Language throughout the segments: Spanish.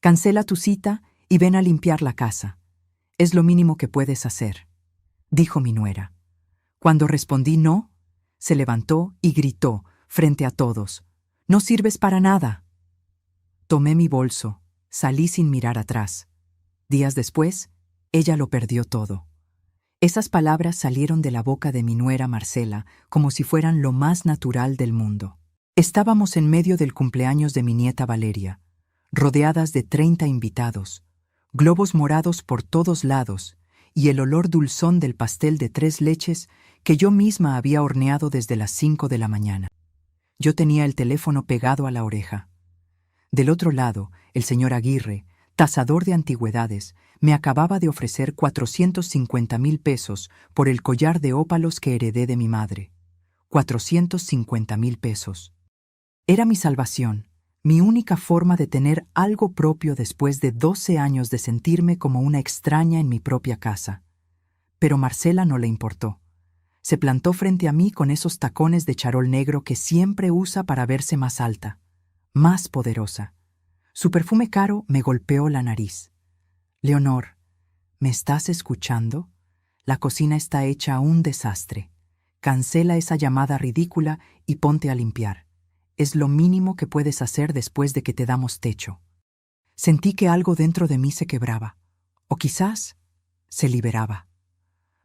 Cancela tu cita y ven a limpiar la casa. Es lo mínimo que puedes hacer, dijo mi nuera. Cuando respondí no, se levantó y gritó frente a todos: «No sirves para nada». Tomé mi bolso, salí sin mirar atrás. Días después, ella lo perdió todo. Esas palabras salieron de la boca de mi nuera Marcela como si fueran lo más natural del mundo. Estábamos en medio del cumpleaños de mi nieta Valeria, rodeadas de 30 invitados, globos morados por todos lados y el olor dulzón del pastel de 3 leches que yo misma había horneado desde las 5 de la mañana. Yo tenía el teléfono pegado a la oreja. Del otro lado, el señor Aguirre, tasador de antigüedades, me acababa de ofrecer 450,000 pesos por el collar de ópalos que heredé de mi madre. 450,000 pesos. Era mi salvación, mi única forma de tener algo propio después de 12 años de sentirme como una extraña en mi propia casa. Pero Marcela no le importó. Se plantó frente a mí con esos tacones de charol negro que siempre usa para verse más alta, más poderosa. Su perfume caro me golpeó la nariz. «Leonor, ¿me estás escuchando? La cocina está hecha un desastre. Cancela esa llamada ridícula y ponte a limpiar. Es lo mínimo que puedes hacer después de que te damos techo». Sentí que algo dentro de mí se quebraba, o quizás se liberaba.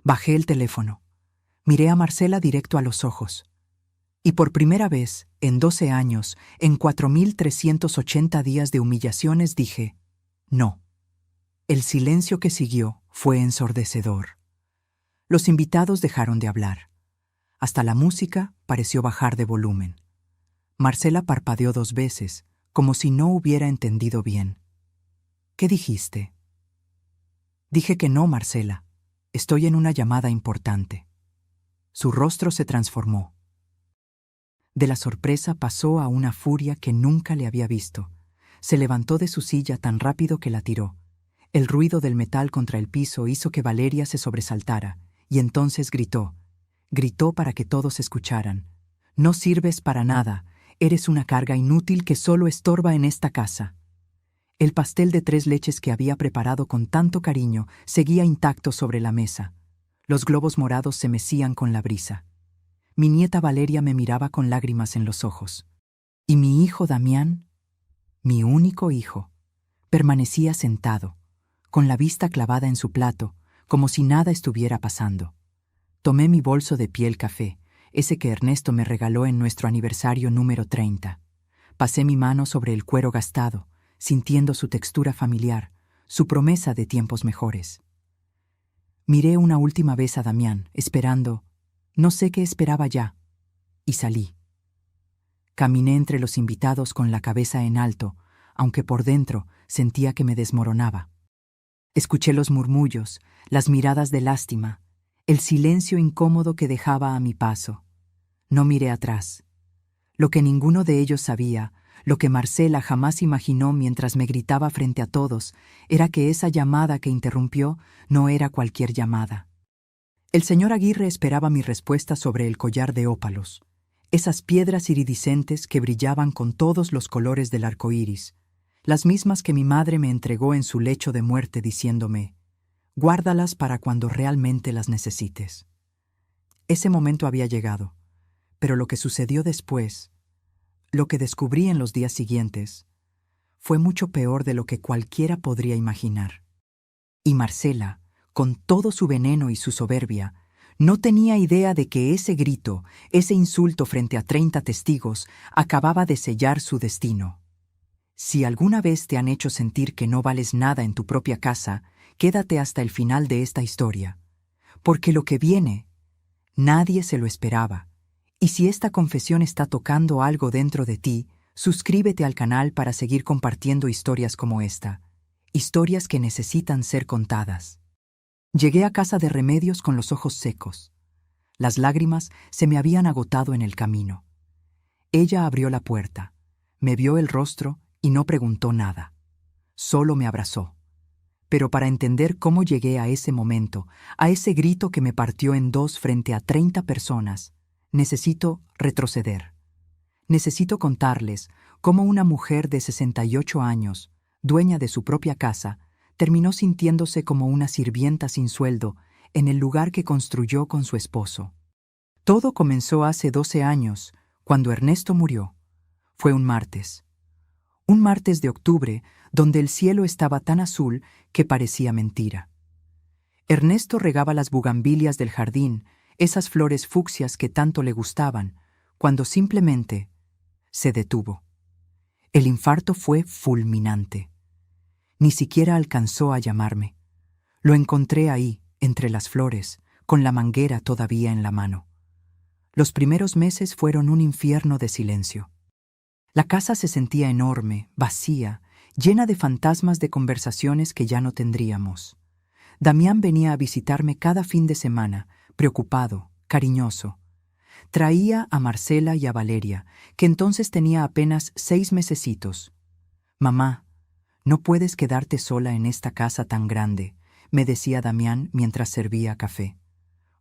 Bajé el teléfono. Miré a Marcela directo a los ojos. Y por primera vez, en 12 años, en 4,380 días de humillaciones, dije: no. El silencio que siguió fue ensordecedor. Los invitados dejaron de hablar. Hasta la música pareció bajar de volumen. Marcela parpadeó 2 veces, como si no hubiera entendido bien. «¿Qué dijiste?» «Dije que no, Marcela. Estoy en una llamada importante». Su rostro se transformó. De la sorpresa pasó a una furia que nunca le había visto. Se levantó de su silla tan rápido que la tiró. El ruido del metal contra el piso hizo que Valeria se sobresaltara, y entonces gritó. Gritó para que todos escucharan: «No sirves para nada. Eres una carga inútil que solo estorba en esta casa». El pastel de 3 leches que había preparado con tanto cariño seguía intacto sobre la mesa. Los globos morados se mecían con la brisa. Mi nieta Valeria me miraba con lágrimas en los ojos. Y mi hijo Damián, mi único hijo, permanecía sentado, con la vista clavada en su plato, como si nada estuviera pasando. Tomé mi bolso de piel café, ese que Ernesto me regaló en nuestro aniversario número 30. Pasé mi mano sobre el cuero gastado, sintiendo su textura familiar, su promesa de tiempos mejores. Miré una última vez a Damián, esperando, no sé qué esperaba ya, y salí. Caminé entre los invitados con la cabeza en alto, aunque por dentro sentía que me desmoronaba. Escuché los murmullos, las miradas de lástima, el silencio incómodo que dejaba a mi paso. No miré atrás. Lo que ninguno de ellos sabía, lo que Marcela jamás imaginó mientras me gritaba frente a todos, era que esa llamada que interrumpió no era cualquier llamada. El señor Aguirre esperaba mi respuesta sobre el collar de ópalos, esas piedras iridiscentes que brillaban con todos los colores del arco iris, las mismas que mi madre me entregó en su lecho de muerte diciéndome: «Guárdalas para cuando realmente las necesites». Ese momento había llegado, pero lo que sucedió después, lo que descubrí en los días siguientes, fue mucho peor de lo que cualquiera podría imaginar. Y Marcela, con todo su veneno y su soberbia, no tenía idea de que ese grito, ese insulto frente a 30 testigos, acababa de sellar su destino. Si alguna vez te han hecho sentir que no vales nada en tu propia casa, quédate hasta el final de esta historia, porque lo que viene, nadie se lo esperaba. Y si esta confesión está tocando algo dentro de ti, suscríbete al canal para seguir compartiendo historias como esta, historias que necesitan ser contadas. Llegué a casa de Remedios con los ojos secos. Las lágrimas se me habían agotado en el camino. Ella abrió la puerta, me vio el rostro y no preguntó nada. Solo me abrazó. Pero para entender cómo llegué a ese momento, a ese grito que me partió en 2 frente a 30 personas, necesito retroceder. Necesito contarles cómo una mujer de 68 años, dueña de su propia casa, terminó sintiéndose como una sirvienta sin sueldo en el lugar que construyó con su esposo. Todo comenzó hace 12 años, cuando Ernesto murió. Fue un martes. Un martes de octubre, donde el cielo estaba tan azul que parecía mentira. Ernesto regaba las bugambilias del jardín, esas flores fucsias que tanto le gustaban, cuando simplemente se detuvo. El infarto fue fulminante. Ni siquiera alcanzó a llamarme. Lo encontré ahí, entre las flores, con la manguera todavía en la mano. Los primeros meses fueron un infierno de silencio. La casa se sentía enorme, vacía, llena de fantasmas de conversaciones que ya no tendríamos. Damián venía a visitarme cada fin de semana, preocupado, cariñoso. Traía a Marcela y a Valeria, que entonces tenía apenas 6 mesecitos. «Mamá, no puedes quedarte sola en esta casa tan grande», me decía Damián mientras servía café.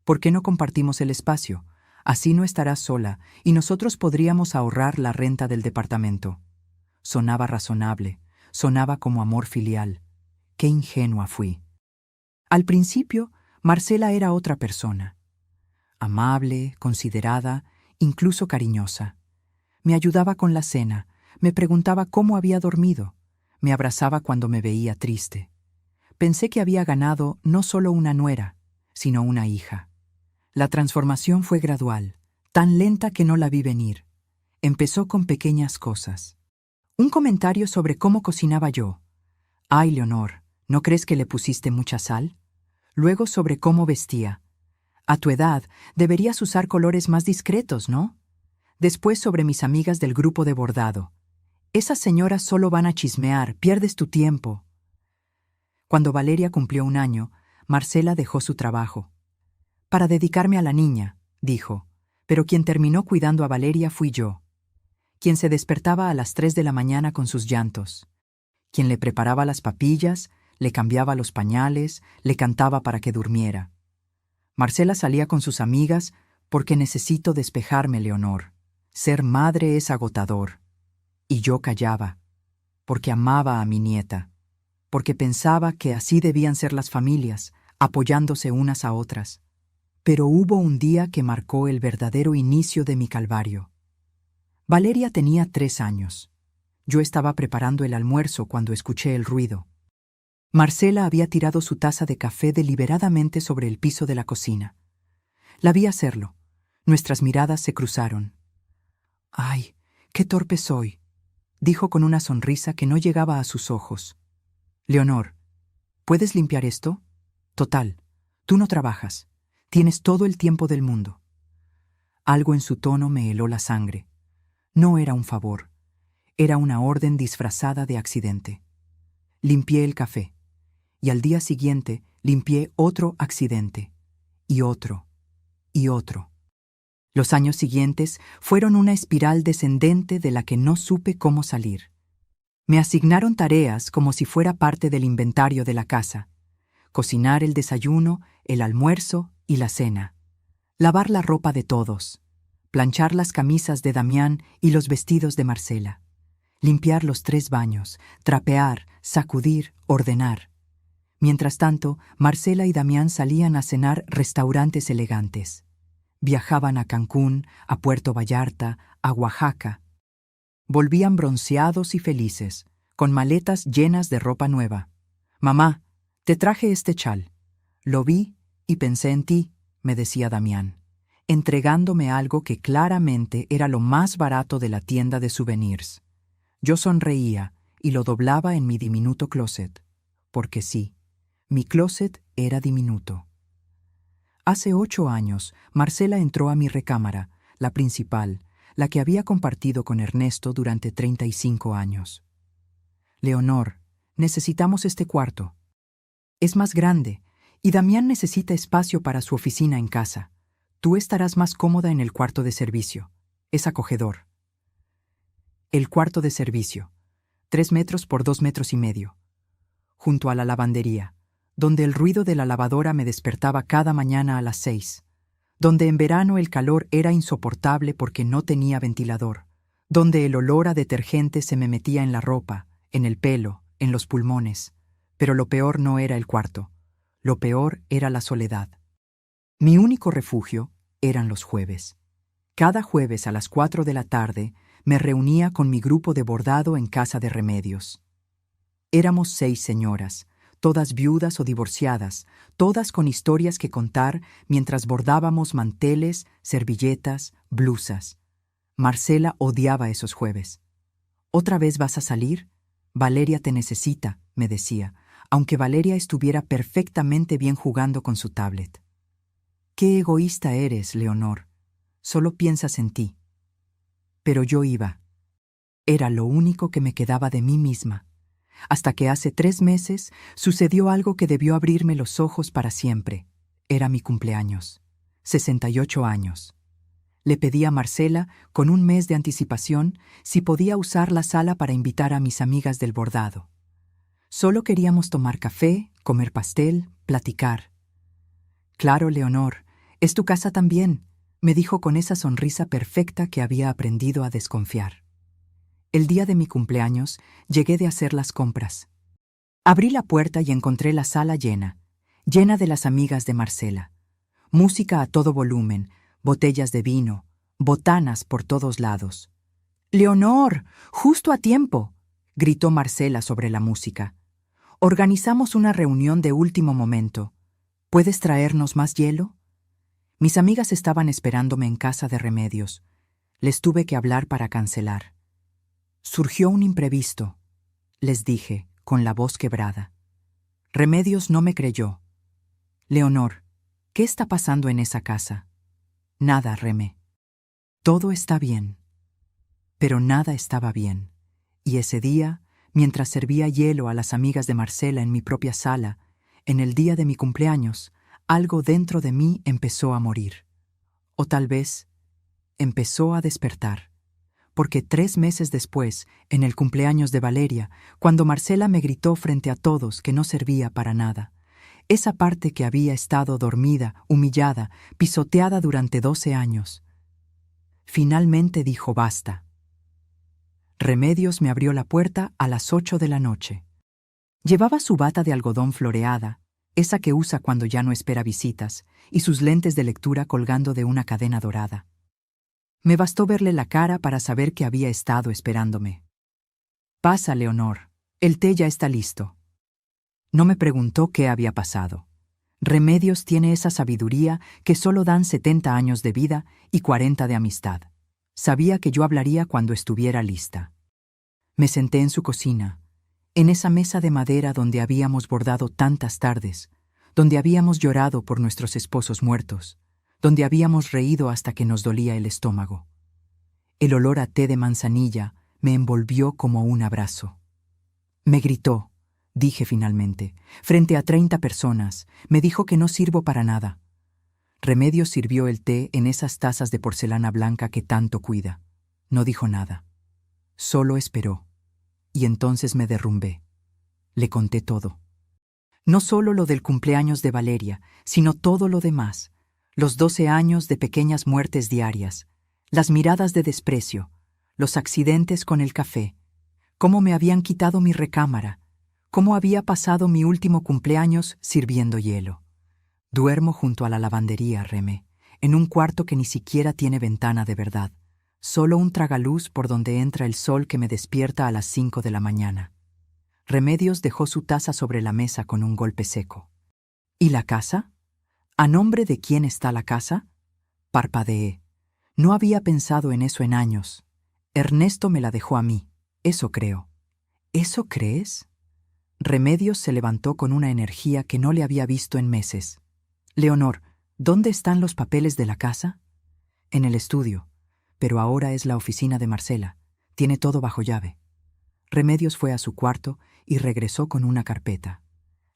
«¿Por qué no compartimos el espacio? Así no estarás sola y nosotros podríamos ahorrar la renta del departamento». Sonaba razonable, sonaba como amor filial. Qué ingenua fui. Al principio, Marcela era otra persona. Amable, considerada, incluso cariñosa. Me ayudaba con la cena, me preguntaba cómo había dormido, me abrazaba cuando me veía triste. Pensé que había ganado no solo una nuera, sino una hija. La transformación fue gradual, tan lenta que no la vi venir. Empezó con pequeñas cosas. Un comentario sobre cómo cocinaba yo. «Ay, Leonor, ¿no crees que le pusiste mucha sal?». Luego sobre cómo vestía. «A tu edad, deberías usar colores más discretos, ¿no?». Después sobre mis amigas del grupo de bordado. «Esas señoras solo van a chismear, pierdes tu tiempo». Cuando Valeria cumplió 1 año, Marcela dejó su trabajo. «Para dedicarme a la niña», dijo, pero quien terminó cuidando a Valeria fui yo. Quien se despertaba a las 3 de la mañana con sus llantos. Quien le preparaba las papillas, le cambiaba los pañales, le cantaba para que durmiera. Marcela salía con sus amigas porque necesito despejarme, Leonor. Ser madre es agotador. Y yo callaba, porque amaba a mi nieta, porque pensaba que así debían ser las familias, apoyándose unas a otras. Pero hubo un día que marcó el verdadero inicio de mi calvario. Valeria tenía 3 años. Yo estaba preparando el almuerzo cuando escuché el ruido. Marcela había tirado su taza de café deliberadamente sobre el piso de la cocina. La vi hacerlo. Nuestras miradas se cruzaron. «Ay, qué torpe soy», dijo con una sonrisa que no llegaba a sus ojos. «Leonor, ¿puedes limpiar esto? Total, tú no trabajas. Tienes todo el tiempo del mundo». Algo en su tono me heló la sangre. No era un favor. Era una orden disfrazada de accidente. Limpié el café. Y al día siguiente limpié otro accidente. Y otro. Y otro. Los años siguientes fueron una espiral descendente de la que no supe cómo salir. Me asignaron tareas como si fuera parte del inventario de la casa. Cocinar el desayuno, el almuerzo y la cena. Lavar la ropa de todos. Planchar las camisas de Damián y los vestidos de Marcela. Limpiar los 3 baños, trapear, sacudir, ordenar. Mientras tanto, Marcela y Damián salían a cenar restaurantes elegantes. Viajaban a Cancún, a Puerto Vallarta, a Oaxaca. Volvían bronceados y felices, con maletas llenas de ropa nueva. «Mamá, te traje este chal. Lo vi y pensé en ti», me decía Damián, entregándome algo que claramente era lo más barato de la tienda de souvenirs. Yo sonreía y lo doblaba en mi diminuto closet, porque sí, mi closet era diminuto. Hace 8 años, Marcela entró a mi recámara, la principal, la que había compartido con Ernesto durante 35 años. «Leonor, necesitamos este cuarto. Es más grande, y Damián necesita espacio para su oficina en casa. Tú estarás más cómoda en el cuarto de servicio. Es acogedor». El cuarto de servicio, 3 metros por 2 metros y medio, junto a la lavandería, donde el ruido de la lavadora me despertaba cada mañana a las 6, donde en verano el calor era insoportable porque no tenía ventilador, donde el olor a detergente se me metía en la ropa, en el pelo, en los pulmones, pero lo peor no era el cuarto. Lo peor era la soledad. Mi único refugio eran los jueves. Cada jueves a las 4 de la tarde me reunía con mi grupo de bordado en casa de Remedios. Éramos 6 señoras, todas viudas o divorciadas, todas con historias que contar mientras bordábamos manteles, servilletas, blusas. Marcela odiaba esos jueves. «¿Otra vez vas a salir? Valeria te necesita», me decía, aunque Valeria estuviera perfectamente bien jugando con su tablet. «Qué egoísta eres, Leonor. Solo piensas en ti». Pero yo iba. Era lo único que me quedaba de mí misma. Hasta que hace 3 meses sucedió algo que debió abrirme los ojos para siempre. Era mi cumpleaños. 68 años. Le pedí a Marcela, con un mes de anticipación, si podía usar la sala para invitar a mis amigas del bordado. Solo queríamos tomar café, comer pastel, platicar. «Claro, Leonor, es tu casa también», me dijo con esa sonrisa perfecta que había aprendido a desconfiar. El día de mi cumpleaños llegué de hacer las compras. Abrí la puerta y encontré la sala llena de las amigas de Marcela. Música a todo volumen, botellas de vino, botanas por todos lados. «Leonor, justo a tiempo», gritó Marcela sobre la música. «Organizamos una reunión de último momento. ¿Puedes traernos más hielo?» Mis amigas estaban esperándome en casa de Remedios. Les tuve que hablar para cancelar. «Surgió un imprevisto», les dije, con la voz quebrada. Remedios no me creyó. «Leonor, ¿qué está pasando en esa casa?» «Nada, Remé. Todo está bien». Pero nada estaba bien. Y ese día, mientras servía hielo a las amigas de Marcela en mi propia sala, en el día de mi cumpleaños, algo dentro de mí empezó a morir. O tal vez empezó a despertar. Porque 3 meses después, en el cumpleaños de Valeria, cuando Marcela me gritó frente a todos que no servía para nada, esa parte que había estado dormida, humillada, pisoteada durante 12 años, finalmente dijo basta. Remedios me abrió la puerta a las 8 de la noche. Llevaba su bata de algodón floreada, esa que usa cuando ya no espera visitas, y sus lentes de lectura colgando de una cadena dorada. Me bastó verle la cara para saber que había estado esperándome. «Pasa, Leonor, el té ya está listo». No me preguntó qué había pasado. Remedios tiene esa sabiduría que solo dan 70 años de vida y 40 de amistad. Sabía que yo hablaría cuando estuviera lista. Me senté en su cocina, en esa mesa de madera donde habíamos bordado tantas tardes, donde habíamos llorado por nuestros esposos muertos, donde habíamos reído hasta que nos dolía el estómago. El olor a té de manzanilla me envolvió como un abrazo. Me gritó, dije finalmente, frente a 30 personas, me dijo que no sirvo para nada. Remedios sirvió el té en esas tazas de porcelana blanca que tanto cuida. No dijo nada. Solo esperó. Y entonces me derrumbé. Le conté todo. No solo lo del cumpleaños de Valeria, sino todo lo demás. Los 12 años de pequeñas muertes diarias, las miradas de desprecio, los accidentes con el café, cómo me habían quitado mi recámara, cómo había pasado mi último cumpleaños sirviendo hielo. Duermo junto a la lavandería, Remé, en un cuarto que ni siquiera tiene ventana de verdad, solo un tragaluz por donde entra el sol que me despierta a las 5 de la mañana. Remedios dejó su taza sobre la mesa con un golpe seco. ¿Y la casa? ¿A nombre de quién está la casa? Parpadeé. No había pensado en eso en años. Ernesto me la dejó a mí, eso creo. ¿Eso crees? Remedios se levantó con una energía que no le había visto en meses. Leonor, ¿dónde están los papeles de la casa? En el estudio, pero ahora es la oficina de Marcela. Tiene todo bajo llave. Remedios fue a su cuarto y regresó con una carpeta.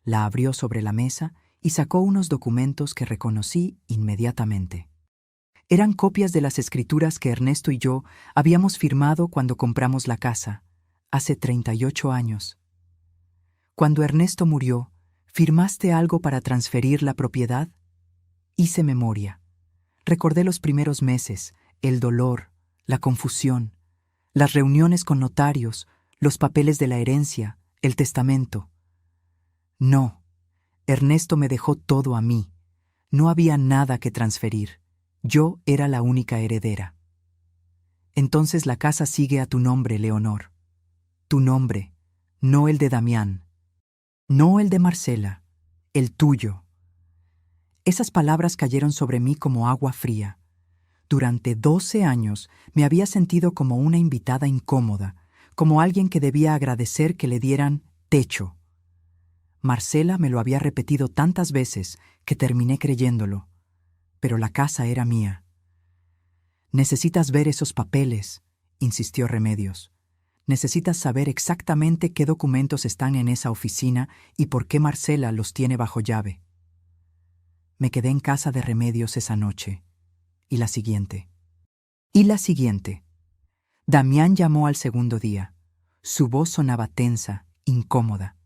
La abrió sobre la mesa y sacó unos documentos que reconocí inmediatamente. Eran copias de las escrituras que Ernesto y yo habíamos firmado cuando compramos la casa, hace 38 años. Cuando Ernesto murió, ¿firmaste algo para transferir la propiedad? Hice memoria. Recordé los primeros meses, el dolor, la confusión, las reuniones con notarios, los papeles de la herencia, El testamento. No, Ernesto me dejó todo a mí. No había nada que transferir. Yo era la única heredera. Entonces la casa sigue a tu nombre, Leonor. Tu nombre, no el de Damián. No el de Marcela, el tuyo. Esas palabras cayeron sobre mí como agua fría. Durante 12 años me había sentido como una invitada incómoda, como alguien que debía agradecer que le dieran techo. Marcela me lo había repetido tantas veces que terminé creyéndolo, pero la casa era mía. Necesitas ver esos papeles, insistió Remedios. Necesitas saber exactamente qué documentos están en esa oficina y por qué Marcela los tiene bajo llave. Me quedé en casa de Remedios esa noche. Y la siguiente. Y la siguiente. Damián llamó al segundo día. Su voz sonaba tensa, incómoda.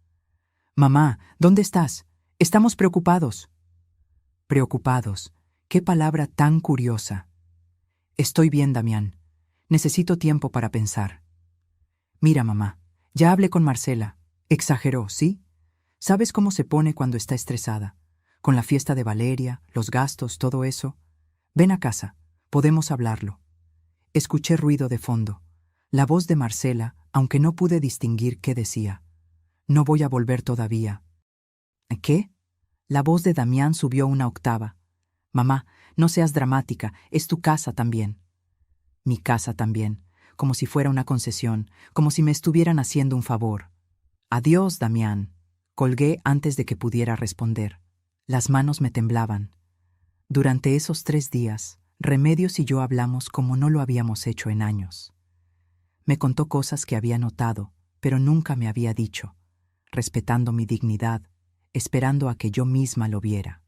«Mamá, ¿dónde estás? Estamos preocupados». Preocupados. Qué palabra tan curiosa. Estoy bien, Damián. Necesito tiempo para pensar. Mira, mamá, ya hablé con Marcela. Exageró, ¿sí? ¿Sabes cómo se pone cuando está estresada? Con la fiesta de Valeria, los gastos, todo eso. Ven a casa, podemos hablarlo. Escuché ruido de fondo. La voz de Marcela, aunque no pude distinguir qué decía. No voy a volver todavía. ¿Qué? La voz de Damián subió una octava. Mamá, no seas dramática, es tu casa también. Mi casa también, como si fuera una concesión, como si me estuvieran haciendo un favor. Adiós, Damián. Colgué antes de que pudiera responder. Las manos me temblaban. Durante esos 3 días, Remedios y yo hablamos como no lo habíamos hecho en años. Me contó cosas que había notado, pero nunca me había dicho, respetando mi dignidad, esperando a que yo misma lo viera.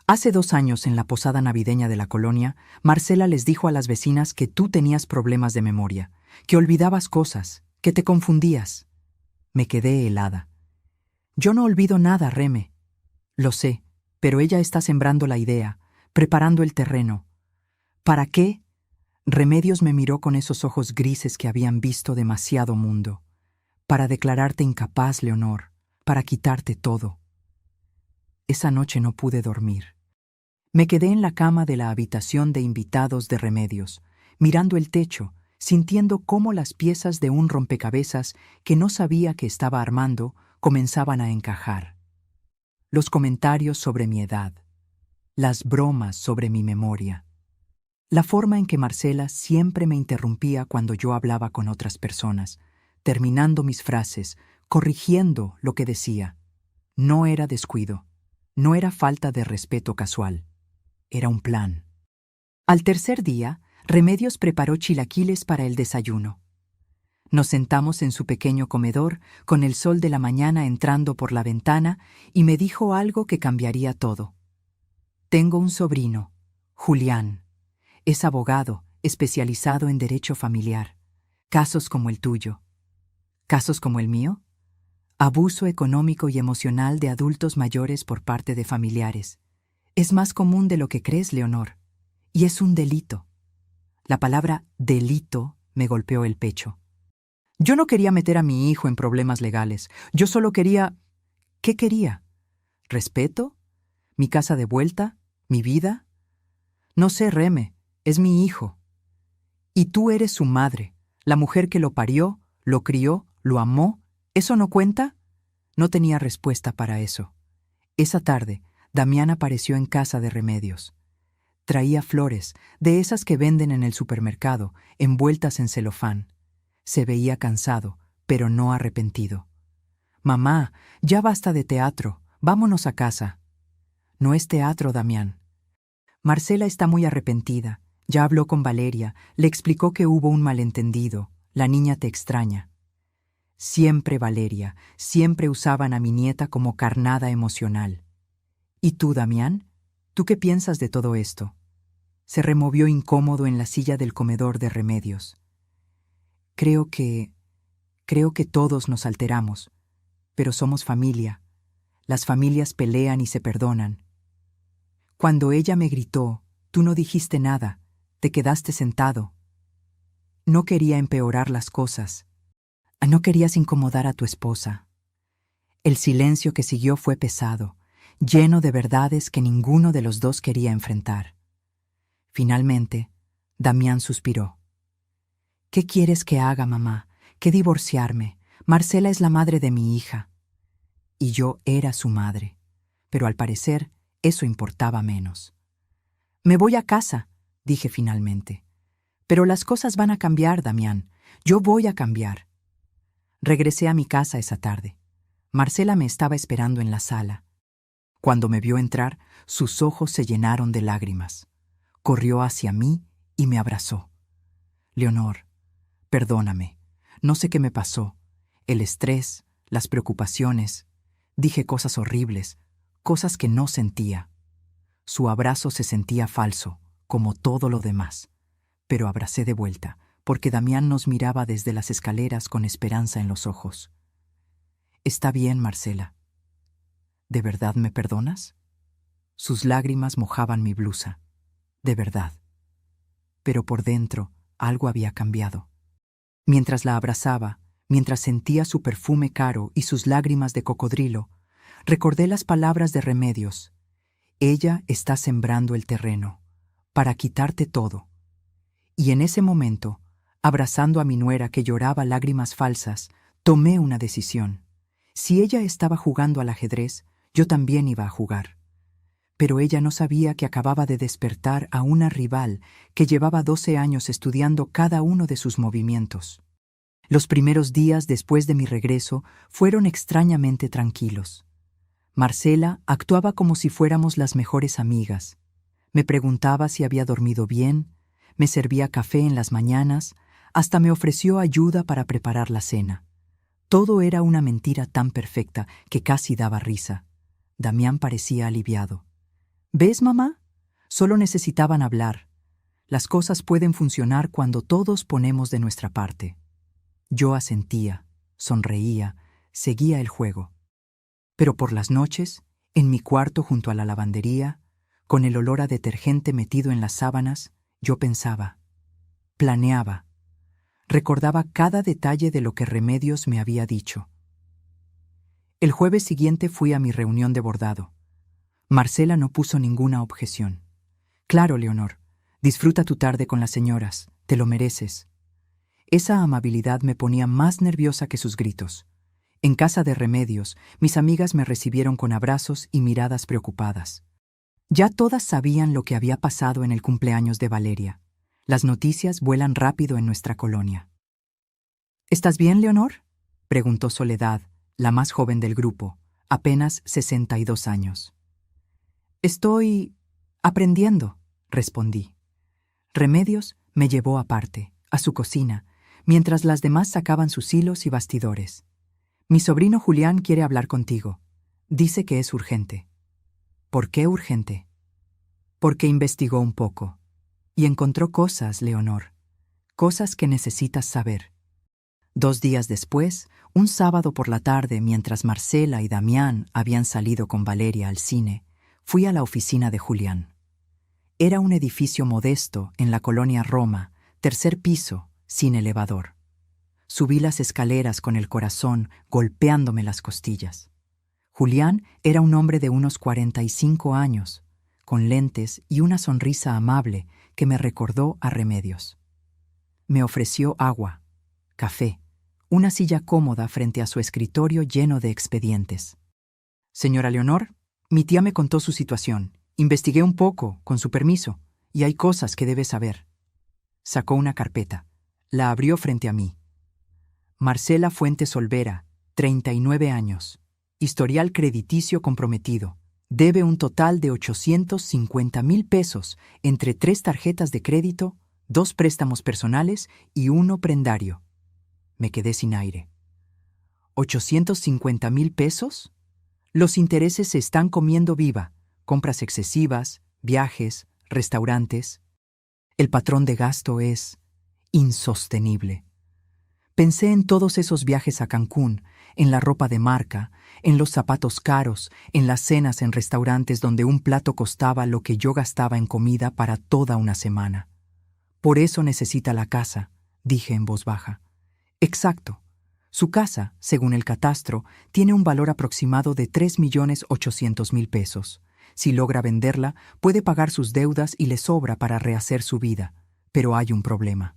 Hace 2 años, en la posada navideña de la colonia, Marcela les dijo a las vecinas que tú tenías problemas de memoria, que olvidabas cosas, que te confundías. Me quedé helada. Yo no olvido nada, Reme. Lo sé, pero ella está sembrando la idea, preparando el terreno. ¿Para qué? Remedios me miró con esos ojos grises que habían visto demasiado mundo. Para declararte incapaz, Leonor, para quitarte todo. Esa noche no pude dormir. Me quedé en la cama de la habitación de invitados de Remedios, mirando el techo, sintiendo cómo las piezas de un rompecabezas que no sabía que estaba armando comenzaban a encajar. Los comentarios sobre mi edad, las bromas sobre mi memoria, la forma en que Marcela siempre me interrumpía cuando yo hablaba con otras personas, terminando mis frases, corrigiendo lo que decía. No era descuido, no era falta de respeto casual, era un plan. Al tercer día, Remedios preparó chilaquiles para el desayuno. Nos sentamos en su pequeño comedor, con el sol de la mañana entrando por la ventana, y me dijo algo que cambiaría todo. Tengo un sobrino, Julián. Es abogado, especializado en derecho familiar. Casos como el tuyo. ¿Casos como el mío? Abuso económico y emocional de adultos mayores por parte de familiares. Es más común de lo que crees, Leonor. Y es un delito. La palabra delito me golpeó el pecho. Yo no quería meter a mi hijo en problemas legales. Yo solo quería... ¿Qué quería? ¿Respeto? ¿Mi casa de vuelta? ¿Mi vida? No sé, Reme, es mi hijo. Y tú eres su madre, la mujer que lo parió, lo crió, lo amó. ¿Eso no cuenta? No tenía respuesta para eso. Esa tarde, Damián apareció en casa de Remedios. Traía flores, de esas que venden en el supermercado, envueltas en celofán. Se veía cansado, pero no arrepentido. Mamá, ya basta de teatro, vámonos a casa. No es teatro, Damián. Marcela está muy arrepentida. Ya habló con Valeria, le explicó que hubo un malentendido. La niña te extraña. Siempre Valeria, siempre usaban a mi nieta como carnada emocional. ¿Y tú, Damián? ¿Tú qué piensas de todo esto? Se removió incómodo en la silla del comedor de Remedios. Creo que todos nos alteramos, pero somos familia. Las familias pelean y se perdonan. Cuando ella me gritó, tú no dijiste nada, te quedaste sentado. No quería empeorar las cosas. No querías incomodar a tu esposa. El silencio que siguió fue pesado, lleno de verdades que ninguno de los dos quería enfrentar. Finalmente, Damián suspiró. «¿Qué quieres que haga, mamá? ¿Que divorciarme? Marcela es la madre de mi hija». Y yo era su madre, pero al parecer eso importaba menos. «Me voy a casa», dije finalmente. «Pero las cosas van a cambiar, Damián. Yo voy a cambiar». Regresé a mi casa esa tarde. Marcela me estaba esperando en la sala. Cuando me vio entrar, sus ojos se llenaron de lágrimas. Corrió hacia mí y me abrazó. «Leonor, perdóname. No sé qué me pasó. El estrés, las preocupaciones. Dije cosas horribles, cosas que no sentía». Su abrazo se sentía falso, como todo lo demás. Pero abracé de vuelta, porque Damián nos miraba desde las escaleras con esperanza en los ojos. «Está bien, Marcela. ¿De verdad me perdonas?» Sus lágrimas mojaban mi blusa. De verdad. Pero por dentro algo había cambiado. Mientras la abrazaba, mientras sentía su perfume caro y sus lágrimas de cocodrilo, recordé las palabras de Remedios. «Ella está sembrando el terreno, para quitarte todo». Y en ese momento, abrazando a mi nuera que lloraba lágrimas falsas, tomé una decisión. Si ella estaba jugando al ajedrez, yo también iba a jugar. Pero ella no sabía que acababa de despertar a una rival que llevaba 12 años estudiando cada uno de sus movimientos. Los primeros días después de mi regreso fueron extrañamente tranquilos. Marcela actuaba como si fuéramos las mejores amigas. Me preguntaba si había dormido bien, me servía café en las mañanas, hasta me ofreció ayuda para preparar la cena. Todo era una mentira tan perfecta que casi daba risa. Damián parecía aliviado. «¿Ves, mamá? Solo necesitaban hablar. Las cosas pueden funcionar cuando todos ponemos de nuestra parte». Yo asentía, sonreía, seguía el juego. Pero por las noches, en mi cuarto junto a la lavandería, con el olor a detergente metido en las sábanas, yo pensaba, planeaba, recordaba cada detalle de lo que Remedios me había dicho. El jueves siguiente fui a mi reunión de bordado. Marcela no puso ninguna objeción. «Claro, Leonor, disfruta tu tarde con las señoras, te lo mereces». Esa amabilidad me ponía más nerviosa que sus gritos. En casa de Remedios, mis amigas me recibieron con abrazos y miradas preocupadas. Ya todas sabían lo que había pasado en el cumpleaños de Valeria. Las noticias vuelan rápido en nuestra colonia. «¿Estás bien, Leonor?», preguntó Soledad, la más joven del grupo, apenas 62 años. «Estoy aprendiendo», respondí. Remedios me llevó aparte, a su cocina, mientras las demás sacaban sus hilos y bastidores. «Mi sobrino Julián quiere hablar contigo. Dice que es urgente». «¿Por qué urgente?». «Porque investigó un poco. Y encontró cosas, Leonor. Cosas que necesitas saber». 2 días después, un sábado por la tarde, mientras Marcela y Damián habían salido con Valeria al cine, fui a la oficina de Julián. Era un edificio modesto en la colonia Roma, 3er piso, sin elevador. Subí las escaleras con el corazón golpeándome las costillas. Julián era un hombre de unos 45 años, con lentes y una sonrisa amable que me recordó a Remedios. Me ofreció agua, café, una silla cómoda frente a su escritorio lleno de expedientes. «Señora Leonor, mi tía me contó su situación. Investigué un poco, con su permiso, y hay cosas que debe saber». Sacó una carpeta. La abrió frente a mí. «Marcela Fuentes Olvera, 39 años. Historial crediticio comprometido. Debe un total de 850,000 pesos entre 3 tarjetas de crédito, 2 préstamos personales y 1 prendario». Me quedé sin aire. ¿850,000 pesos? Los intereses se están comiendo viva. Compras excesivas, viajes, restaurantes. El patrón de gasto es insostenible. Pensé en todos esos viajes a Cancún, en la ropa de marca, en los zapatos caros, en las cenas en restaurantes donde un plato costaba lo que yo gastaba en comida para toda una semana. «Por eso necesita la casa», dije en voz baja. «Exacto. Su casa, según el catastro, tiene un valor aproximado de 3.800.000 pesos. Si logra venderla, puede pagar sus deudas y le sobra para rehacer su vida. Pero hay un problema.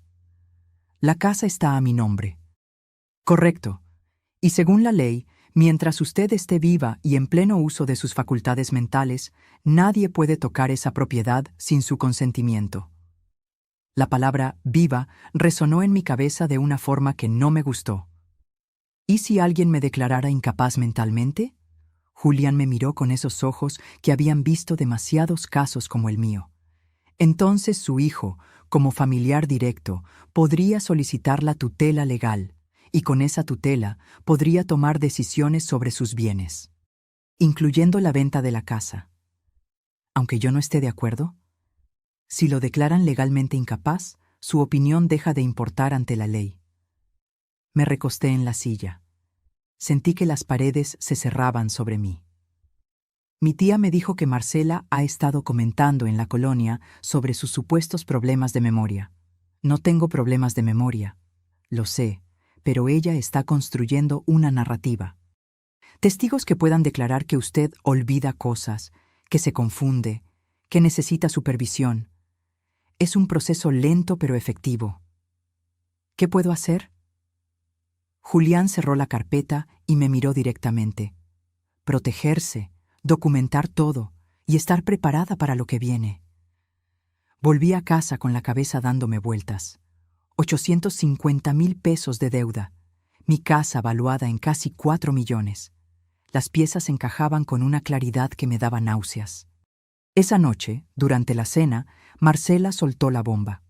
La casa está a mi nombre. Correcto. Y según la ley, mientras usted esté viva y en pleno uso de sus facultades mentales, nadie puede tocar esa propiedad sin su consentimiento. La palabra viva resonó en mi cabeza de una forma que no me gustó. ¿Y si alguien me declarara incapaz mentalmente? Julián me miró con esos ojos que habían visto demasiados casos como el mío. Entonces su hijo, como familiar directo, podría solicitar la tutela legal, y con esa tutela podría tomar decisiones sobre sus bienes, incluyendo la venta de la casa. Aunque yo no esté de acuerdo, si lo declaran legalmente incapaz, su opinión deja de importar ante la ley. Me recosté en la silla. Sentí que las paredes se cerraban sobre mí. Mi tía me dijo que Marcela ha estado comentando en la colonia sobre sus supuestos problemas de memoria. No tengo problemas de memoria, lo sé, pero ella está construyendo una narrativa. Testigos que puedan declarar que usted olvida cosas, que se confunde, que necesita supervisión. Es un proceso lento pero efectivo. ¿Qué puedo hacer? Julián cerró la carpeta y me miró directamente. Protegerse, documentar todo y estar preparada para lo que viene. Volví a casa con la cabeza dándome vueltas. 850.000 pesos de deuda. Mi casa valuada en casi 4 millones. Las piezas encajaban con una claridad que me daba náuseas. Esa noche, durante la cena, Marcela soltó la bomba.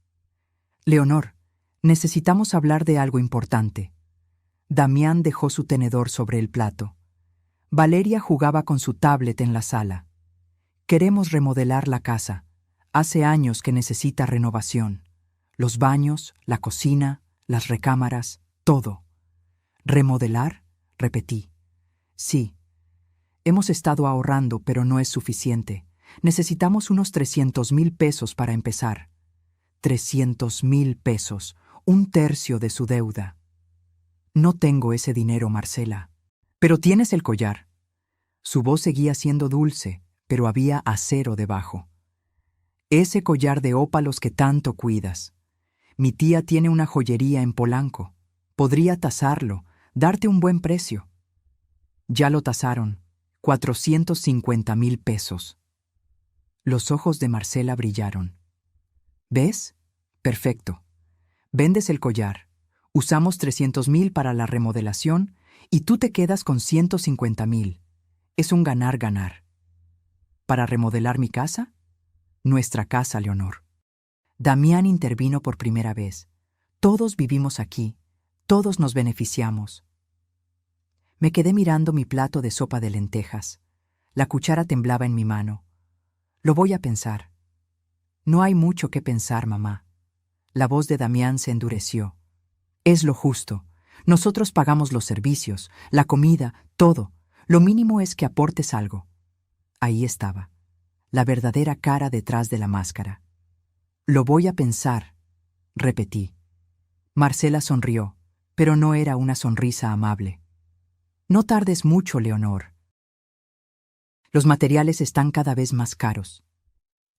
Leonor, necesitamos hablar de algo importante. Damián dejó su tenedor sobre el plato. Valeria jugaba con su tablet en la sala. Queremos remodelar la casa. Hace años que necesita renovación. Los baños, la cocina, las recámaras, todo. ¿Remodelar? Repetí. Sí. Hemos estado ahorrando, pero no es suficiente. Necesitamos unos 300.000 pesos para empezar. 300.000 pesos, 1/3 de su deuda. No tengo ese dinero, Marcela. Pero tienes el collar. Su voz seguía siendo dulce, pero había acero debajo. Ese collar de ópalos que tanto cuidas. Mi tía tiene una joyería en Polanco. Podría tasarlo, darte un buen precio. Ya lo tasaron. 450.000 pesos. Los ojos de Marcela brillaron. ¿Ves? Perfecto. Vendes el collar. Usamos 300.000 para la remodelación y tú te quedas con 150.000. Es un ganar-ganar. ¿Para remodelar mi casa? Nuestra casa, Leonor. Damián intervino por primera vez. Todos vivimos aquí. Todos nos beneficiamos. Me quedé mirando mi plato de sopa de lentejas. La cuchara temblaba en mi mano. Lo voy a pensar. No hay mucho que pensar, mamá. La voz de Damián se endureció. Es lo justo. Nosotros pagamos los servicios, la comida, todo. Lo mínimo es que aportes algo. Ahí estaba, la verdadera cara detrás de la máscara. Lo voy a pensar, repetí. Marcela sonrió, pero no era una sonrisa amable. No tardes mucho, Leonor. Los materiales están cada vez más caros.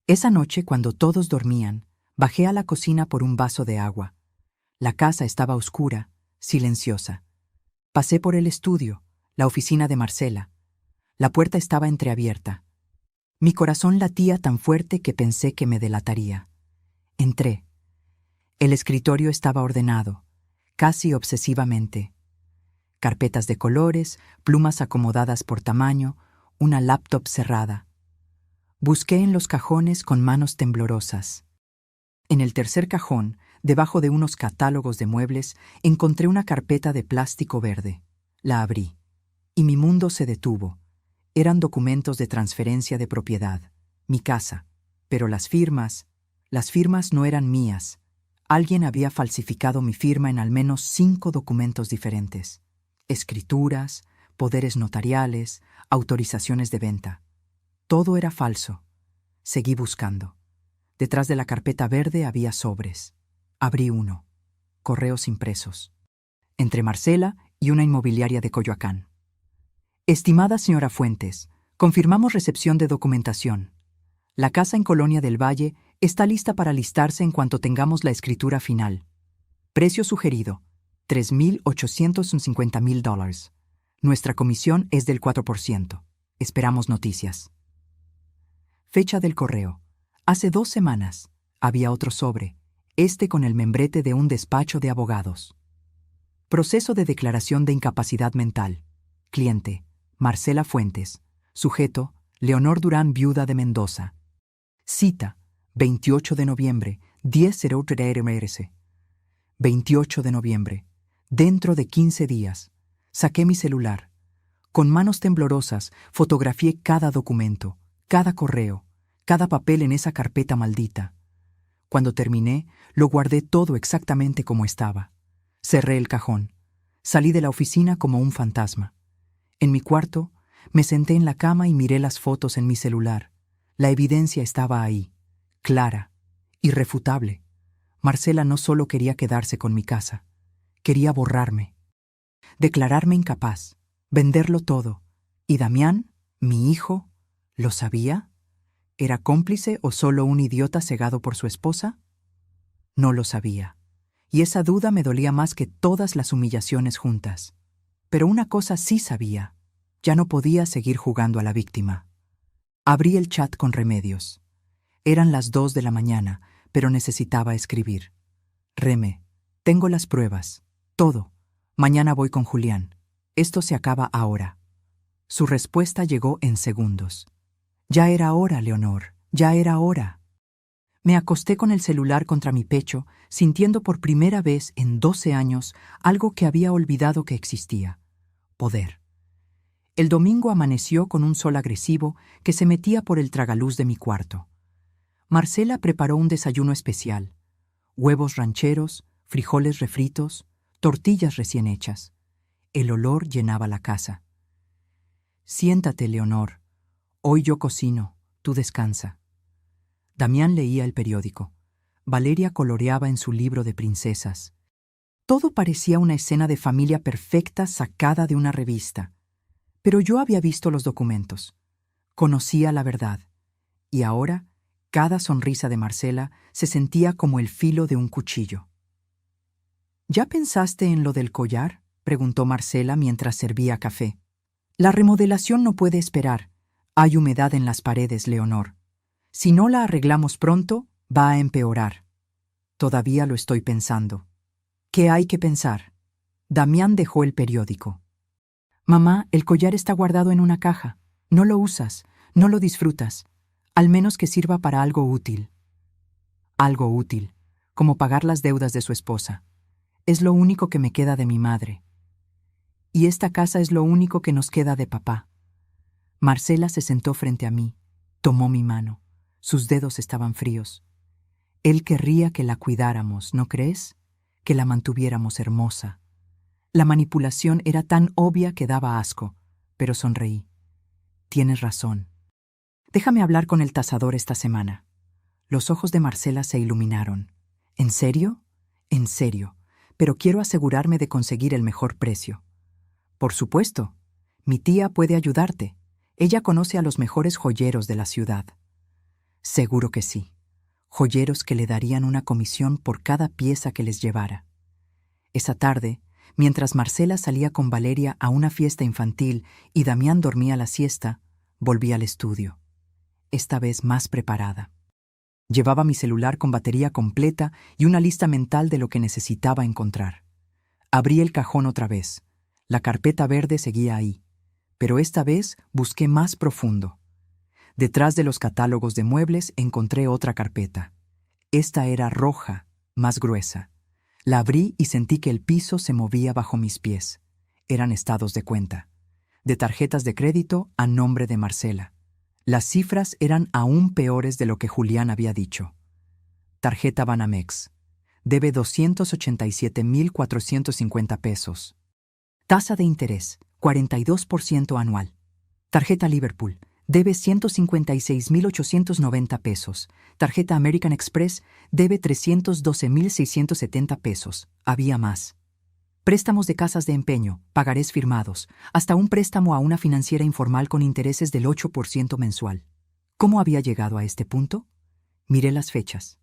Esa noche, cuando todos dormían, bajé a la cocina por un vaso de agua. La casa estaba oscura, silenciosa. Pasé por el estudio, la oficina de Marcela. La puerta estaba entreabierta. Mi corazón latía tan fuerte que pensé que me delataría. Entré. El escritorio estaba ordenado, casi obsesivamente. Carpetas de colores, plumas acomodadas por tamaño, una laptop cerrada. Busqué en los cajones con manos temblorosas. En el tercer cajón, debajo de unos catálogos de muebles, encontré una carpeta de plástico verde. La abrí, y mi mundo se detuvo. Eran documentos de transferencia de propiedad, mi casa, pero las firmas no eran mías. Alguien había falsificado mi firma en al menos 5 documentos diferentes. Escrituras, poderes notariales, autorizaciones de venta. Todo era falso. Seguí buscando. Detrás de la carpeta verde había sobres. Abrí uno. Correos impresos. Entre Marcela y una inmobiliaria de Coyoacán. Estimada señora Fuentes, confirmamos recepción de documentación. La casa en Colonia del Valle está lista para listarse en cuanto tengamos la escritura final. Precio sugerido, $3,850,000. Nuestra comisión es del 4%. Esperamos noticias. Fecha del correo. Hace 2 semanas. Había otro sobre, con el membrete de un despacho de abogados. Proceso de declaración de incapacidad mental. Cliente, Marcela Fuentes. Sujeto, Leonor Durán, viuda de Mendoza. Cita, 28 de noviembre, 10:03 RMS. 28 de noviembre. Dentro de 15 días. Saqué mi celular. Con manos temblorosas, fotografié cada documento, cada correo, cada papel en esa carpeta maldita. Cuando terminé, lo guardé todo exactamente como estaba. Cerré el cajón. Salí de la oficina como un fantasma. En mi cuarto, me senté en la cama y miré las fotos en mi celular. La evidencia estaba ahí, clara, irrefutable. Marcela no solo quería quedarse con mi casa, quería borrarme, declararme incapaz, venderlo todo. ¿Y Damián, mi hijo, lo sabía? ¿Era cómplice o solo un idiota cegado por su esposa? No lo sabía, y esa duda me dolía más que todas las humillaciones juntas. Pero una cosa sí sabía, ya no podía seguir jugando a la víctima. Abrí el chat con Remedios. Eran las 2 de la mañana, pero necesitaba escribir. Reme, tengo las pruebas, todo. Mañana voy con Julián. Esto se acaba ahora. Su respuesta llegó en segundos. Ya era hora, Leonor, ya era hora. Me acosté con el celular contra mi pecho, sintiendo por primera vez en 12 años algo que había olvidado que existía: poder. El domingo amaneció con un sol agresivo que se metía por el tragaluz de mi cuarto. Marcela preparó un desayuno especial: huevos rancheros, frijoles refritos, tortillas recién hechas. El olor llenaba la casa. Siéntate, Leonor. Hoy yo cocino, tú descansa. Damián leía el periódico. Valeria coloreaba en su libro de princesas. Todo parecía una escena de familia perfecta sacada de una revista. Pero yo había visto los documentos. Conocía la verdad. Y ahora, cada sonrisa de Marcela se sentía como el filo de un cuchillo. ¿Ya pensaste en lo del collar?, preguntó Marcela mientras servía café. La remodelación no puede esperar. Hay humedad en las paredes, Leonor. Si no la arreglamos pronto, va a empeorar. Todavía lo estoy pensando. ¿Qué hay que pensar? Damián dejó el periódico. Mamá, el collar está guardado en una caja. No lo usas, no lo disfrutas. Al menos que sirva para algo útil. Algo útil, como pagar las deudas de su esposa. Es lo único que me queda de mi madre. Y esta casa es lo único que nos queda de papá. Marcela se sentó frente a mí, tomó mi mano. Sus dedos estaban fríos. Él querría que la cuidáramos, ¿no crees? Que la mantuviéramos hermosa. La manipulación era tan obvia que daba asco, pero sonreí. Tienes razón. Déjame hablar con el tasador esta semana. Los ojos de Marcela se iluminaron. ¿En serio? En serio, pero quiero asegurarme de conseguir el mejor precio. Por supuesto. Mi tía puede ayudarte. Ella conoce a los mejores joyeros de la ciudad. Seguro que sí. Joyeros que le darían una comisión por cada pieza que les llevara. Esa tarde, mientras Marcela salía con Valeria a una fiesta infantil y Damián dormía la siesta, volví al estudio. Esta vez más preparada. Llevaba mi celular con batería completa y una lista mental de lo que necesitaba encontrar. Abrí el cajón otra vez. La carpeta verde seguía ahí, pero esta vez busqué más profundo. Detrás de los catálogos de muebles encontré otra carpeta. Esta era roja, más gruesa. La abrí y sentí que el piso se movía bajo mis pies. Eran estados de cuenta. De tarjetas de crédito a nombre de Marcela. Las cifras eran aún peores de lo que Julián había dicho. Tarjeta Banamex. Debe 287,450 pesos. Tasa de interés, 42% anual. Tarjeta Liverpool. Debe 156,890 pesos. Tarjeta American Express debe 312,670 pesos. Había más. Préstamos de casas de empeño, pagarés firmados, hasta un préstamo a una financiera informal con intereses del 8% mensual. ¿Cómo había llegado a este punto? Miré las fechas.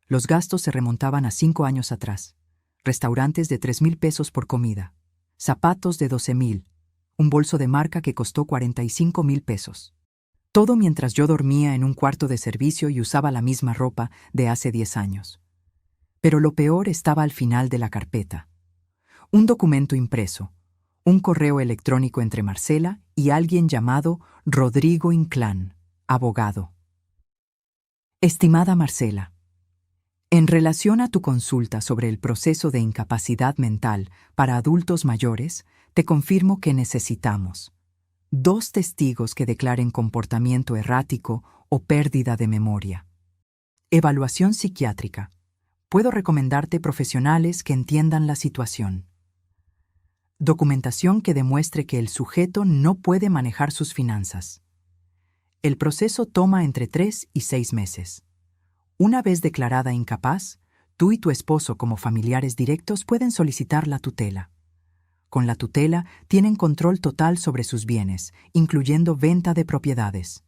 Los gastos se remontaban a 5 años atrás. Restaurantes de 3,000 pesos por comida. Zapatos de 12,000. Un bolso de marca que costó 45,000 pesos. Todo mientras yo dormía en un cuarto de servicio y usaba la misma ropa de hace 10 años. Pero lo peor estaba al final de la carpeta. Un documento impreso. Un correo electrónico entre Marcela y alguien llamado Rodrigo Inclán, abogado. Estimada Marcela, en relación a tu consulta sobre el proceso de incapacidad mental para adultos mayores, te confirmo que necesitamos 2 testigos que declaren comportamiento errático o pérdida de memoria. Evaluación psiquiátrica. Puedo recomendarte profesionales que entiendan la situación. Documentación que demuestre que el sujeto no puede manejar sus finanzas. El proceso toma entre 3 y 6 meses. Una vez declarada incapaz, tú y tu esposo como familiares directos pueden solicitar la tutela. Con la tutela tienen control total sobre sus bienes, incluyendo venta de propiedades.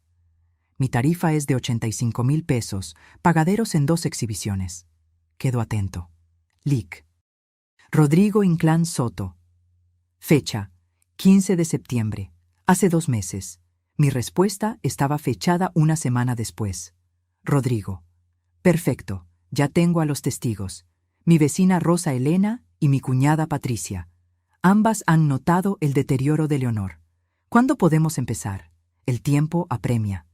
Mi tarifa es de 85,000 pesos, pagaderos en 2 exhibiciones. Quedo atento. Lic. Rodrigo Inclán Soto. Fecha: 15 de septiembre. Hace 2 meses. Mi respuesta estaba fechada una semana después. Rodrigo. Perfecto, ya tengo a los testigos. Mi vecina Rosa Elena y mi cuñada Patricia. Ambas han notado el deterioro de Leonor. ¿Cuándo podemos empezar? El tiempo apremia.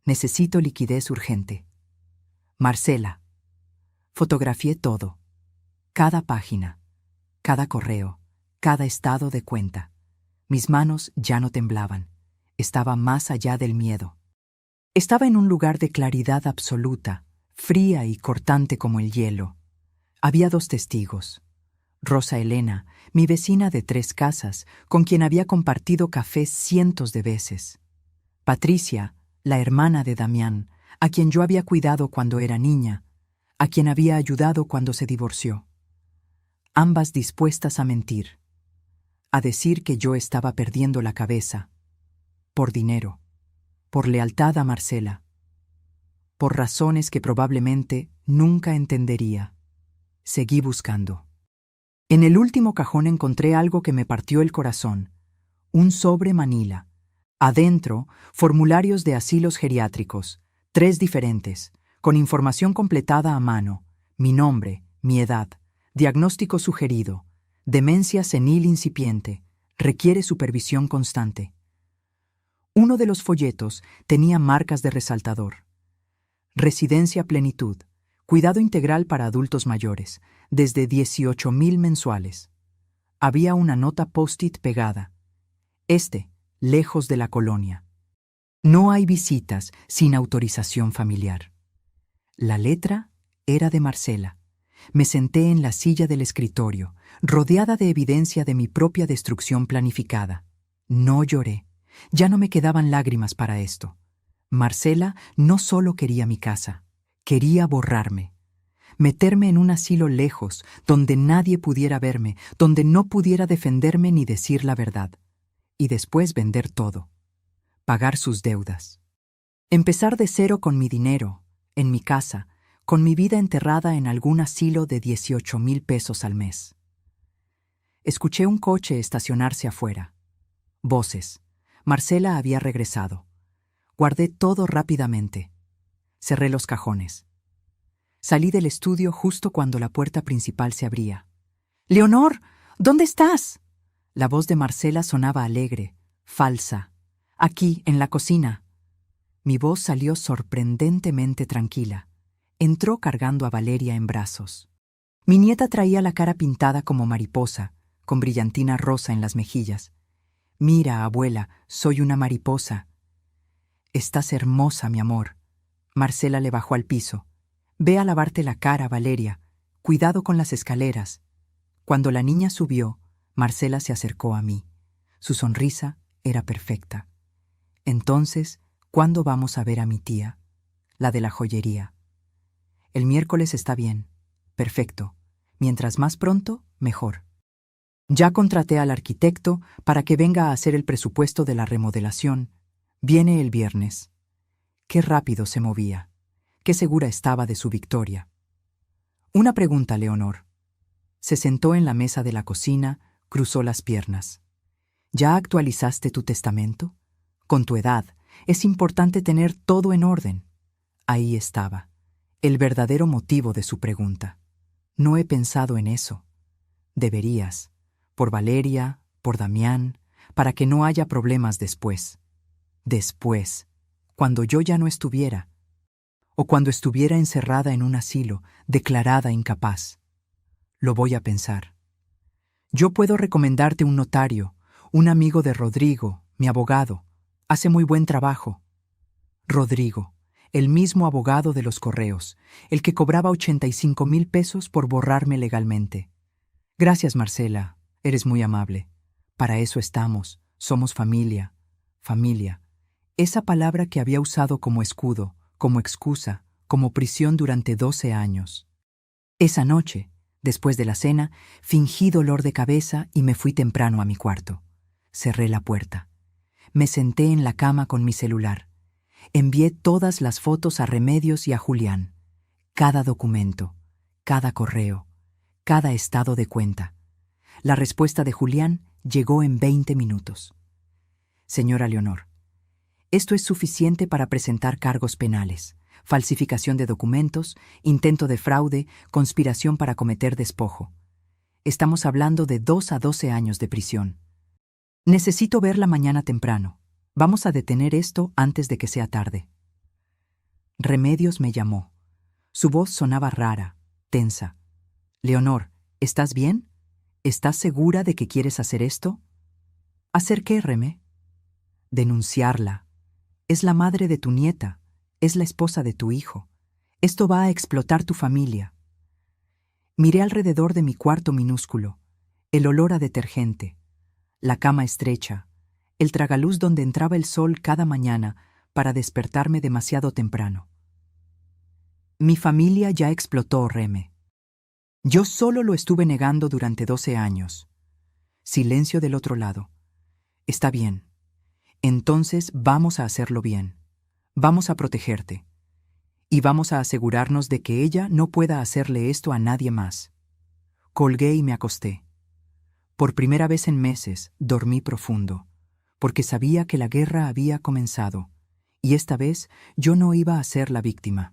Necesito liquidez urgente. Marcela. Fotografié todo. Cada página, cada correo, cada estado de cuenta. Mis manos ya no temblaban. Estaba más allá del miedo. Estaba en un lugar de claridad absoluta, fría y cortante como el hielo. Había 2 testigos. Rosa Elena, mi vecina de 3 casas, con quien había compartido café cientos de veces. Patricia, la hermana de Damián, a quien yo había cuidado cuando era niña, a quien había ayudado cuando se divorció. Ambas dispuestas a mentir, a decir que yo estaba perdiendo la cabeza, por dinero, por lealtad a Marcela, por razones que probablemente nunca entendería. Seguí buscando. En el último cajón encontré algo que me partió el corazón, un sobre manila. Adentro, formularios de asilos geriátricos, 3 diferentes, con información completada a mano, mi nombre, mi edad, diagnóstico sugerido, demencia senil incipiente, requiere supervisión constante. Uno de los folletos tenía marcas de resaltador. Residencia Plenitud, cuidado integral para adultos mayores, desde 18,000 mensuales. Había una nota post-it pegada. Lejos de la colonia. No hay visitas sin autorización familiar. La letra era de Marcela. Me senté en la silla del escritorio, rodeada de evidencia de mi propia destrucción planificada. No lloré. Ya no me quedaban lágrimas para esto. Marcela no solo quería mi casa, quería borrarme. Meterme en un asilo lejos, donde nadie pudiera verme, donde no pudiera defenderme ni decir la verdad. Y después vender todo. Pagar sus deudas. Empezar de cero con mi dinero, en mi casa, con mi vida enterrada en algún asilo de 18,000 pesos al mes. Escuché un coche estacionarse afuera. Voces. Marcela había regresado. Guardé todo rápidamente. Cerré los cajones. Salí del estudio justo cuando la puerta principal se abría. «¡Leonor! ¿Dónde estás?» La voz de Marcela sonaba alegre, falsa. «Aquí, en la cocina». Mi voz salió sorprendentemente tranquila. Entró cargando a Valeria en brazos. Mi nieta traía la cara pintada como mariposa, con brillantina rosa en las mejillas. «Mira, abuela, soy una mariposa». «Estás hermosa, mi amor». Marcela le bajó al piso. «Ve a lavarte la cara, Valeria. Cuidado con las escaleras». Cuando la niña subió, Marcela se acercó a mí. Su sonrisa era perfecta. «Entonces, ¿cuándo vamos a ver a mi tía?» «La de la joyería». «El miércoles está bien». «Perfecto. Mientras más pronto, mejor». Ya contraté al arquitecto para que venga a hacer el presupuesto de la remodelación. Viene el viernes. Qué rápido se movía. Qué segura estaba de su victoria. Una pregunta, Leonor. Se sentó en la mesa de la cocina, cruzó las piernas. ¿Ya actualizaste tu testamento? Con tu edad, es importante tener todo en orden. Ahí estaba, el verdadero motivo de su pregunta. No he pensado en eso. Deberías, por Valeria, por Damián, para que no haya problemas después. Después, cuando yo ya no estuviera, o cuando estuviera encerrada en un asilo, declarada incapaz. Lo voy a pensar. Yo puedo recomendarte un notario, un amigo de Rodrigo, mi abogado. Hace muy buen trabajo. Rodrigo, el mismo abogado de los correos, el que cobraba 85,000 pesos por borrarme legalmente. Gracias, Marcela, eres muy amable. Para eso estamos, somos familia. Familia. Esa palabra que había usado como escudo, como excusa, como prisión durante 12 años. Esa noche, después de la cena, fingí dolor de cabeza y me fui temprano a mi cuarto. Cerré la puerta. Me senté en la cama con mi celular. Envié todas las fotos a Remedios y a Julián. Cada documento, cada correo, cada estado de cuenta. La respuesta de Julián llegó en 20 minutos. Señora Leonor, esto es suficiente para presentar cargos penales, falsificación de documentos, intento de fraude, conspiración para cometer despojo. Estamos hablando de 2 a 12 años de prisión. Necesito verla mañana temprano. Vamos a detener esto antes de que sea tarde. Remedios me llamó. Su voz sonaba rara, tensa. Leonor, ¿estás bien? ¿Estás segura de que quieres hacer esto? ¿Hacer qué, Remé? Denunciarla. Es la madre de tu nieta, es la esposa de tu hijo. Esto va a explotar tu familia. Miré alrededor de mi cuarto minúsculo, el olor a detergente, la cama estrecha, el tragaluz donde entraba el sol cada mañana para despertarme demasiado temprano. Mi familia ya explotó, Reme. Yo solo lo estuve negando durante 12 años. Silencio del otro lado. Está bien. Entonces vamos a hacerlo bien. Vamos a protegerte. Y vamos a asegurarnos de que ella no pueda hacerle esto a nadie más. Colgué y me acosté. Por primera vez en meses dormí profundo, porque sabía que la guerra había comenzado, y esta vez yo no iba a ser la víctima.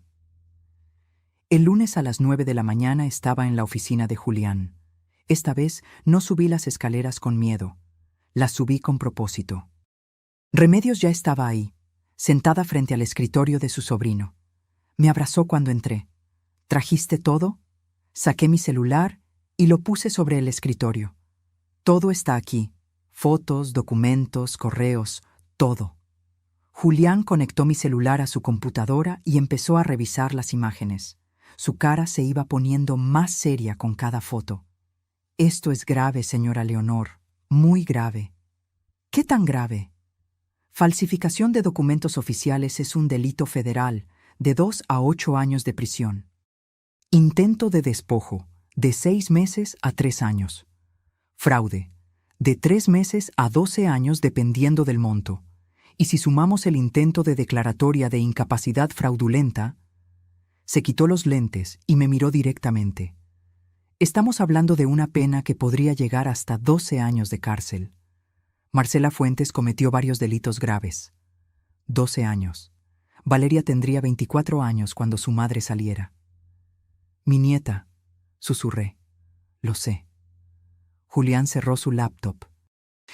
El lunes a las 9 de la mañana estaba en la oficina de Julián. Esta vez no subí las escaleras con miedo, las subí con propósito. Remedios ya estaba ahí, sentada frente al escritorio de su sobrino. Me abrazó cuando entré. ¿Trajiste todo? Saqué mi celular y lo puse sobre el escritorio. Todo está aquí. Fotos, documentos, correos, todo. Julián conectó mi celular a su computadora y empezó a revisar las imágenes. Su cara se iba poniendo más seria con cada foto. Esto es grave, señora Leonor, muy grave. ¿Qué tan grave? Falsificación de documentos oficiales es un delito federal de 2 a 8 años de prisión. Intento de despojo, de 6 meses a 3 años. Fraude, de 3 meses a 12 años dependiendo del monto. Y si sumamos el intento de declaratoria de incapacidad fraudulenta, se quitó los lentes y me miró directamente. Estamos hablando de una pena que podría llegar hasta 12 años de cárcel. Marcela Fuentes cometió varios delitos graves. 12 años. Valeria tendría 24 años cuando su madre saliera. Mi nieta, susurré. Lo sé. Julián cerró su laptop.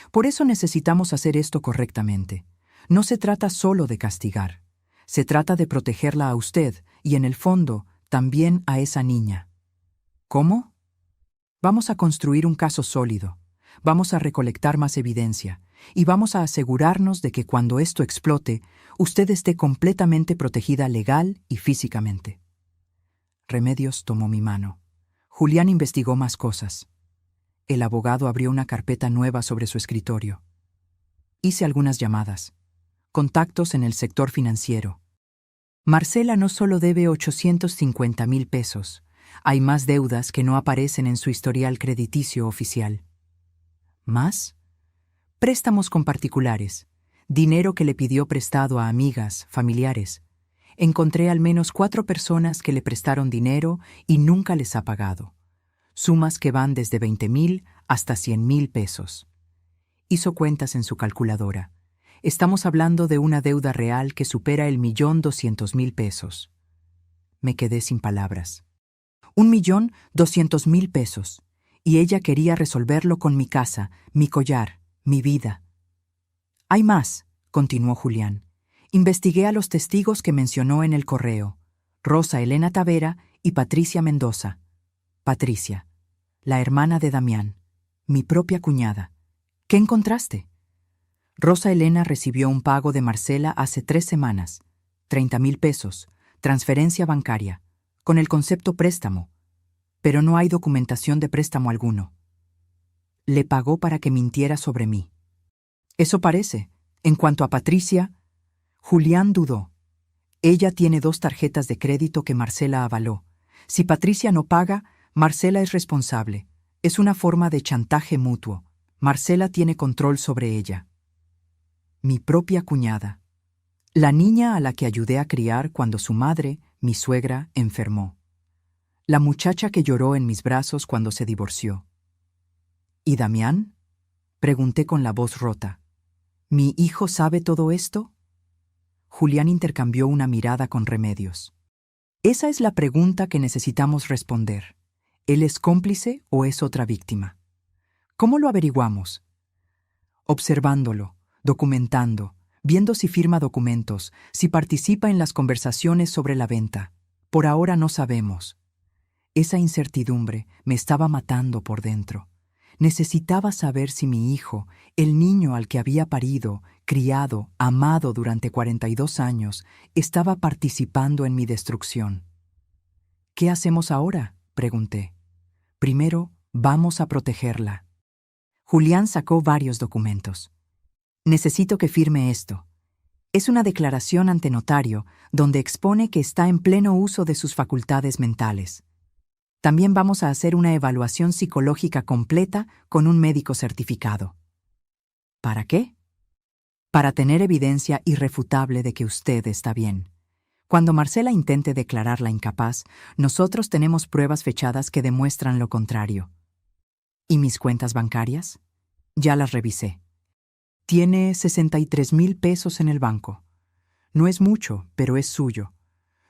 Por eso necesitamos hacer esto correctamente. No se trata solo de castigar. Se trata de protegerla a usted y, en el fondo, también a esa niña. ¿Cómo? Vamos a construir un caso sólido. Vamos a recolectar más evidencia. Y vamos a asegurarnos de que cuando esto explote, usted esté completamente protegida legal y físicamente. Remedios tomó mi mano. Julián investigó más cosas. El abogado abrió una carpeta nueva sobre su escritorio. Hice algunas llamadas. Contactos en el sector financiero. Marcela no solo debe 850,000 pesos. Hay más deudas que no aparecen en su historial crediticio oficial. ¿Más? Préstamos con particulares, dinero que le pidió prestado a amigas, familiares. Encontré al menos 4 personas que le prestaron dinero y nunca les ha pagado. Sumas que van desde 20,000 hasta 100,000 pesos. Hizo cuentas en su calculadora. Estamos hablando de una deuda real que supera el 1,200,000 pesos. Me quedé sin palabras. 1,200,000 pesos. Y ella quería resolverlo con mi casa, mi collar, mi vida. Hay más, continuó Julián. Investigué a los testigos que mencionó en el correo: Rosa Elena Tavera y Patricia Mendoza. Patricia, la hermana de Damián, mi propia cuñada. ¿Qué encontraste? Rosa Elena recibió un pago de Marcela hace 3 semanas, 30,000 pesos, transferencia bancaria, con el concepto préstamo, pero no hay documentación de préstamo alguno. Le pagó para que mintiera sobre mí. Eso parece. En cuanto a Patricia, Julián dudó. Ella tiene 2 tarjetas de crédito que Marcela avaló. Si Patricia no paga, Marcela es responsable. Es una forma de chantaje mutuo. Marcela tiene control sobre ella. Mi propia cuñada. La niña a la que ayudé a criar cuando su madre, mi suegra, enfermó. La muchacha que lloró en mis brazos cuando se divorció. ¿Y Damián? Pregunté con la voz rota. ¿Mi hijo sabe todo esto? Julián intercambió una mirada con Remedios. Esa es la pregunta que necesitamos responder. ¿Él es cómplice o es otra víctima? ¿Cómo lo averiguamos? Observándolo, documentando, viendo si firma documentos, si participa en las conversaciones sobre la venta. Por ahora no sabemos. Esa incertidumbre me estaba matando por dentro. Necesitaba saber si mi hijo, el niño al que había parido, criado, amado durante 42 años, estaba participando en mi destrucción. ¿Qué hacemos ahora?, pregunté. Primero, vamos a protegerla. Julián sacó varios documentos. Necesito que firme esto. Es una declaración ante notario donde expone que está en pleno uso de sus facultades mentales. También vamos a hacer una evaluación psicológica completa con un médico certificado. ¿Para qué? Para tener evidencia irrefutable de que usted está bien. Cuando Marcela intente declararla incapaz, nosotros tenemos pruebas fechadas que demuestran lo contrario. ¿Y mis cuentas bancarias? Ya las revisé. Tiene 63,000 pesos en el banco. No es mucho, pero es suyo.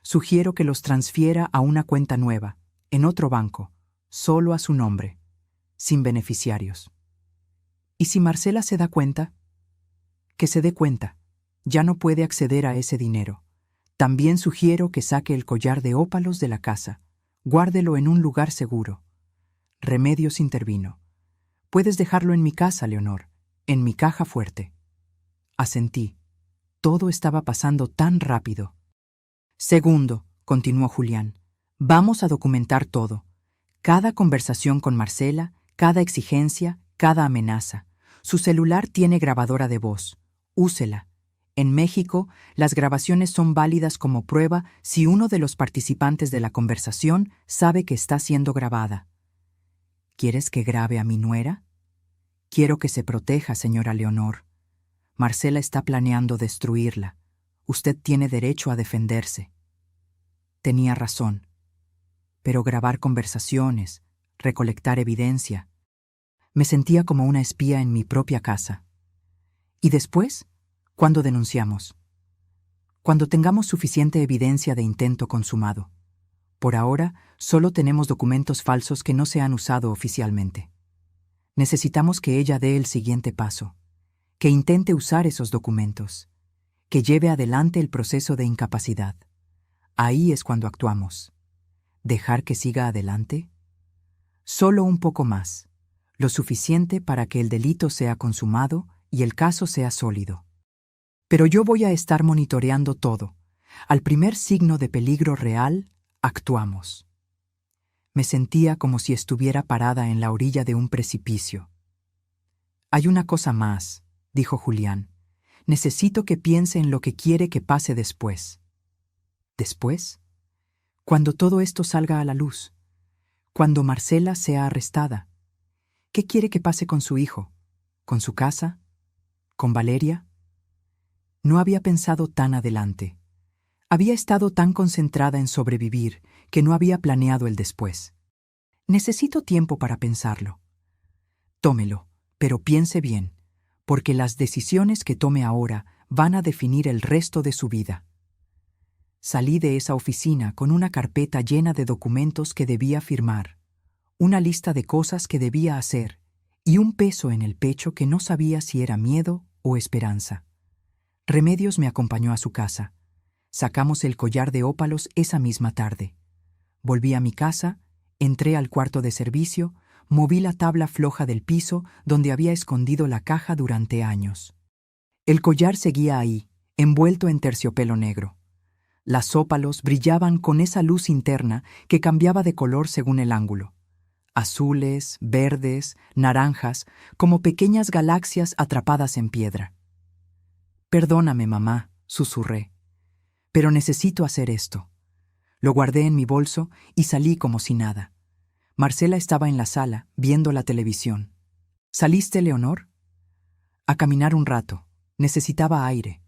Sugiero que los transfiera a una cuenta nueva, en otro banco, solo a su nombre, sin beneficiarios. ¿Y si Marcela se da cuenta? Que se dé cuenta. Ya no puede acceder a ese dinero. También sugiero que saque el collar de ópalos de la casa. Guárdelo en un lugar seguro. Remedios intervino. Puedes dejarlo en mi casa, Leonor, en mi caja fuerte. Asentí. Todo estaba pasando tan rápido. Segundo, continuó Julián, vamos a documentar todo. Cada conversación con Marcela, cada exigencia, cada amenaza. Su celular tiene grabadora de voz. Úsela. En México, las grabaciones son válidas como prueba si uno de los participantes de la conversación sabe que está siendo grabada. ¿Quieres que grabe a mi nuera? Quiero que se proteja, señora Leonor. Marcela está planeando destruirla. Usted tiene derecho a defenderse. Tenía razón. Pero grabar conversaciones, recolectar evidencia. Me sentía como una espía en mi propia casa. ¿Y después? ¿Cuándo denunciamos? Cuando tengamos suficiente evidencia de intento consumado. Por ahora, solo tenemos documentos falsos que no se han usado oficialmente. Necesitamos que ella dé el siguiente paso, que intente usar esos documentos, que lleve adelante el proceso de incapacidad. Ahí es cuando actuamos. ¿Dejar que siga adelante? Solo un poco más, lo suficiente para que el delito sea consumado y el caso sea sólido. Pero yo voy a estar monitoreando todo. Al primer signo de peligro real, actuamos. Me sentía como si estuviera parada en la orilla de un precipicio. Hay una cosa más, dijo Julián. Necesito que piense en lo que quiere que pase después. ¿Después? Cuando todo esto salga a la luz. Cuando Marcela sea arrestada. ¿Qué quiere que pase con su hijo? ¿Con su casa? ¿Con Valeria? No había pensado tan adelante. Había estado tan concentrada en sobrevivir que no había planeado el después. Necesito tiempo para pensarlo. Tómelo, pero piense bien, porque las decisiones que tome ahora van a definir el resto de su vida. Salí de esa oficina con una carpeta llena de documentos que debía firmar, una lista de cosas que debía hacer y un peso en el pecho que no sabía si era miedo o esperanza. Remedios me acompañó a su casa. Sacamos el collar de ópalos esa misma tarde. Volví a mi casa, entré al cuarto de servicio, moví la tabla floja del piso donde había escondido la caja durante años. El collar seguía ahí, envuelto en terciopelo negro. Las ópalos brillaban con esa luz interna que cambiaba de color según el ángulo. Azules, verdes, naranjas, como pequeñas galaxias atrapadas en piedra. «Perdóname, mamá», susurré, «pero necesito hacer esto». Lo guardé en mi bolso y salí como si nada. Marcela estaba en la sala, viendo la televisión. «¿Saliste, Leonor?» «A caminar un rato. Necesitaba aire».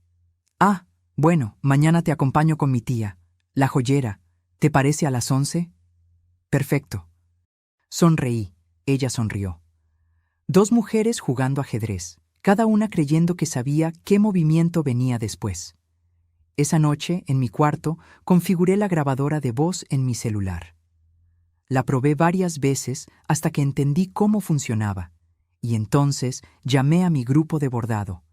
«Ah, bueno, mañana te acompaño con mi tía, la joyera. ¿Te parece a las 11? «Perfecto». Sonreí. Ella sonrió. Dos mujeres jugando ajedrez, cada una creyendo que sabía qué movimiento venía después. Esa noche, en mi cuarto, configuré la grabadora de voz en mi celular. La probé varias veces hasta que entendí cómo funcionaba, y entonces llamé a mi grupo de bordado,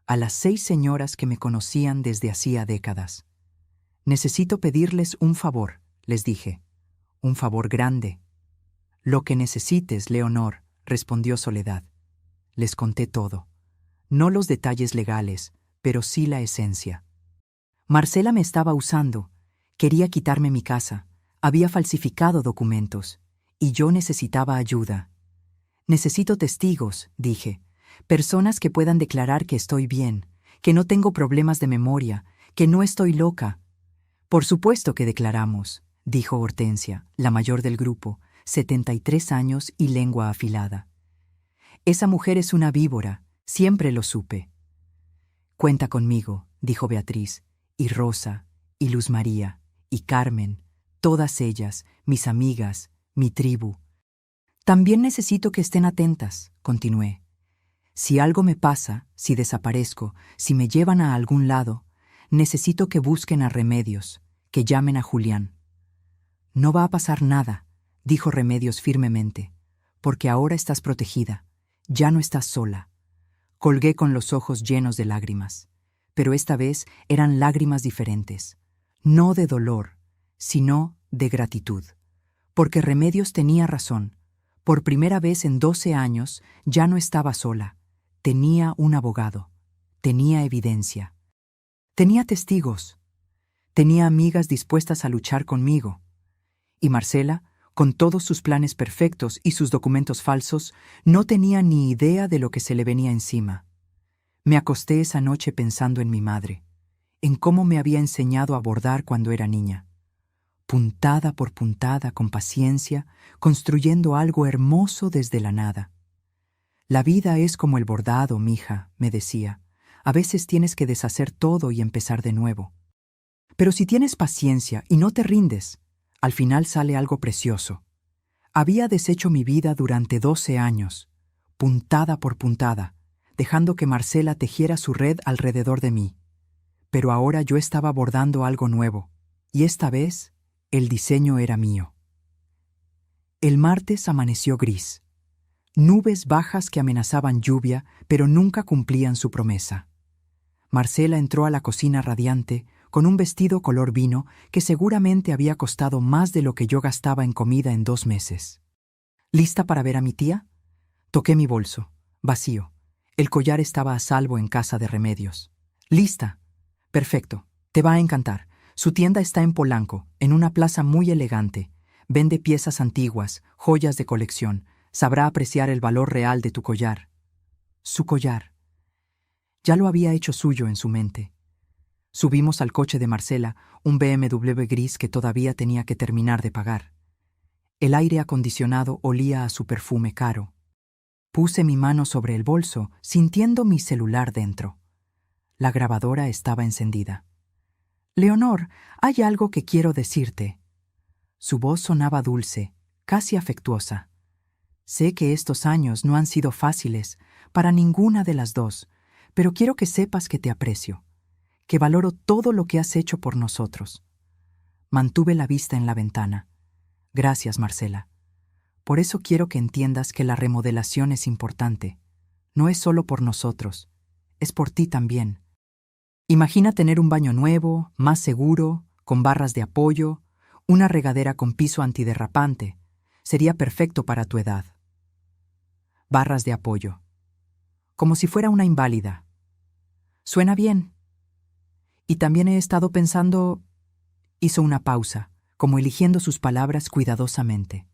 a las 6 señoras que me conocían desde hacía décadas. «Necesito pedirles un favor», les dije. «Un favor grande». «Lo que necesites, Leonor», respondió Soledad. Les conté todo. No los detalles legales, pero sí la esencia. Marcela me estaba usando. Quería quitarme mi casa. Había falsificado documentos. Y yo necesitaba ayuda. «Necesito testigos», dije. «Personas que puedan declarar que estoy bien, que no tengo problemas de memoria, que no estoy loca». «Por supuesto que declaramos», dijo Hortensia, la mayor del grupo, 73 años y lengua afilada. «Esa mujer es una víbora, siempre lo supe». «Cuenta conmigo», dijo Beatriz, y Rosa, y Luz María, y Carmen, todas ellas, mis amigas, mi tribu. «También necesito que estén atentas», continué. «Si algo me pasa, si desaparezco, si me llevan a algún lado, necesito que busquen a Remedios, que llamen a Julián». «No va a pasar nada», dijo Remedios firmemente, «porque ahora estás protegida, ya no estás sola». Colgué con los ojos llenos de lágrimas, pero esta vez eran lágrimas diferentes, no de dolor, sino de gratitud, porque Remedios tenía razón. Por primera vez en 12 años ya no estaba sola, tenía un abogado, tenía evidencia, tenía testigos, tenía amigas dispuestas a luchar conmigo. Y Marcela, con todos sus planes perfectos y sus documentos falsos, no tenía ni idea de lo que se le venía encima. Me acosté esa noche pensando en mi madre, en cómo me había enseñado a bordar cuando era niña. Puntada por puntada, con paciencia, construyendo algo hermoso desde la nada. «La vida es como el bordado, mija», me decía. «A veces tienes que deshacer todo y empezar de nuevo. Pero si tienes paciencia y no te rindes, al final sale algo precioso». Había deshecho mi vida durante 12 años, puntada por puntada, dejando que Marcela tejiera su red alrededor de mí. Pero ahora yo estaba bordando algo nuevo, y esta vez el diseño era mío. El martes amaneció gris. Nubes bajas que amenazaban lluvia, pero nunca cumplían su promesa. Marcela entró a la cocina radiante, con un vestido color vino que seguramente había costado más de lo que yo gastaba en comida en 2 meses. «¿Lista para ver a mi tía?» Toqué mi bolso, vacío. El collar estaba a salvo en casa de Remedios. «¿Lista?» «Perfecto. Te va a encantar. Su tienda está en Polanco, en una plaza muy elegante. Vende piezas antiguas, joyas de colección. Sabrá apreciar el valor real de tu collar». Su collar. Ya lo había hecho suyo en su mente. Subimos al coche de Marcela, un BMW gris que todavía tenía que terminar de pagar. El aire acondicionado olía a su perfume caro. Puse mi mano sobre el bolso, sintiendo mi celular dentro. La grabadora estaba encendida. «Leonor, hay algo que quiero decirte». Su voz sonaba dulce, casi afectuosa. «Sé que estos años no han sido fáciles para ninguna de las dos, pero quiero que sepas que te aprecio, que valoro todo lo que has hecho por nosotros». Mantuve la vista en la ventana. «Gracias, Marcela. Por eso quiero que entiendas que la remodelación es importante. No es solo por nosotros, es por ti también. Imagina tener un baño nuevo, más seguro, con barras de apoyo, una regadera con piso antiderrapante. Sería perfecto para tu edad». Barras de apoyo. Como si fuera una inválida. Suena bien. Y también he estado pensando... Hizo una pausa, como eligiendo sus palabras cuidadosamente.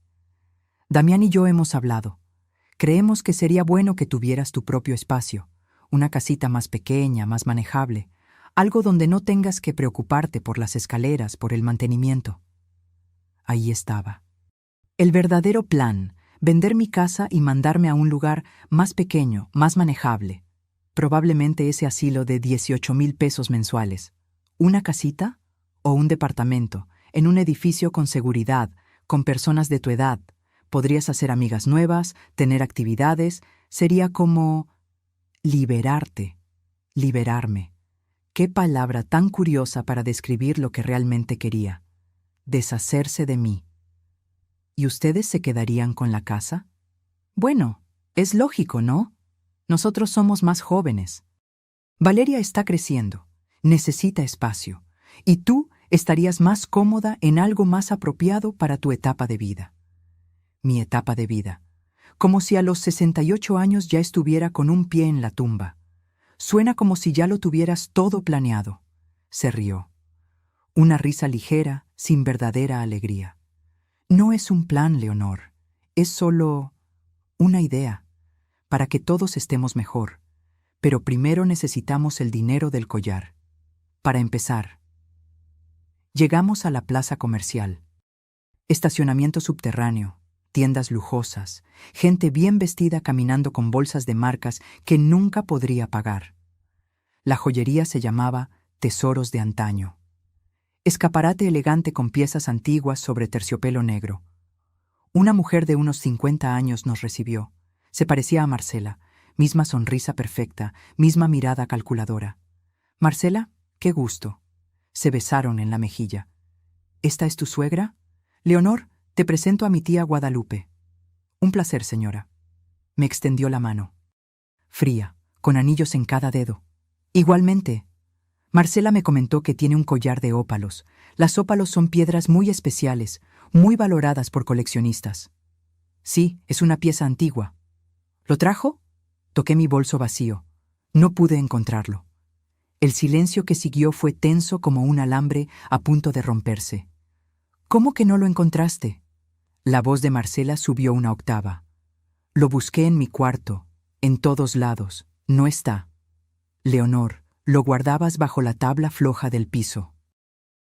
«Damián y yo hemos hablado. Creemos que sería bueno que tuvieras tu propio espacio, una casita más pequeña, más manejable, algo donde no tengas que preocuparte por las escaleras, por el mantenimiento». Ahí estaba. El verdadero plan, vender mi casa y mandarme a un lugar más pequeño, más manejable. Probablemente ese asilo de 18,000 pesos mensuales. ¿Una casita? ¿O un departamento, en un edificio con seguridad, con personas de tu edad? Podrías hacer amigas nuevas, tener actividades. Sería como... liberarte, liberarme. Qué palabra tan curiosa para describir lo que realmente quería. Deshacerse de mí. ¿Y ustedes se quedarían con la casa? Bueno, es lógico, ¿no? Nosotros somos más jóvenes. Valeria está creciendo, necesita espacio, y tú estarías más cómoda en algo más apropiado para tu etapa de vida. Mi etapa de vida. Como si a los 68 años ya estuviera con un pie en la tumba. Suena como si ya lo tuvieras todo planeado. Se rió. Una risa ligera, sin verdadera alegría. No es un plan, Leonor. Es solo una idea, para que todos estemos mejor. Pero primero necesitamos el dinero del collar. Para empezar. Llegamos a la plaza comercial. Estacionamiento subterráneo, tiendas lujosas, gente bien vestida caminando con bolsas de marcas que nunca podría pagar. La joyería se llamaba Tesoros de Antaño. Escaparate elegante con piezas antiguas sobre terciopelo negro. Una mujer de unos 50 años nos recibió. Se parecía a Marcela, misma sonrisa perfecta, misma mirada calculadora. «Marcela, qué gusto». Se besaron en la mejilla. «¿Esta es tu suegra? Leonor, te presento a mi tía Guadalupe». «Un placer, señora». Me extendió la mano. Fría, con anillos en cada dedo. «Igualmente». Marcela me comentó que tiene un collar de ópalos. Las ópalos son piedras muy especiales, muy valoradas por coleccionistas. «Sí, es una pieza antigua». «¿Lo trajo?» Toqué mi bolso vacío. No pude encontrarlo. El silencio que siguió fue tenso como un alambre a punto de romperse. «¿Cómo que no lo encontraste?» La voz de Marcela subió una octava. «Lo busqué en mi cuarto, en todos lados. No está». «Leonor, lo guardabas bajo la tabla floja del piso».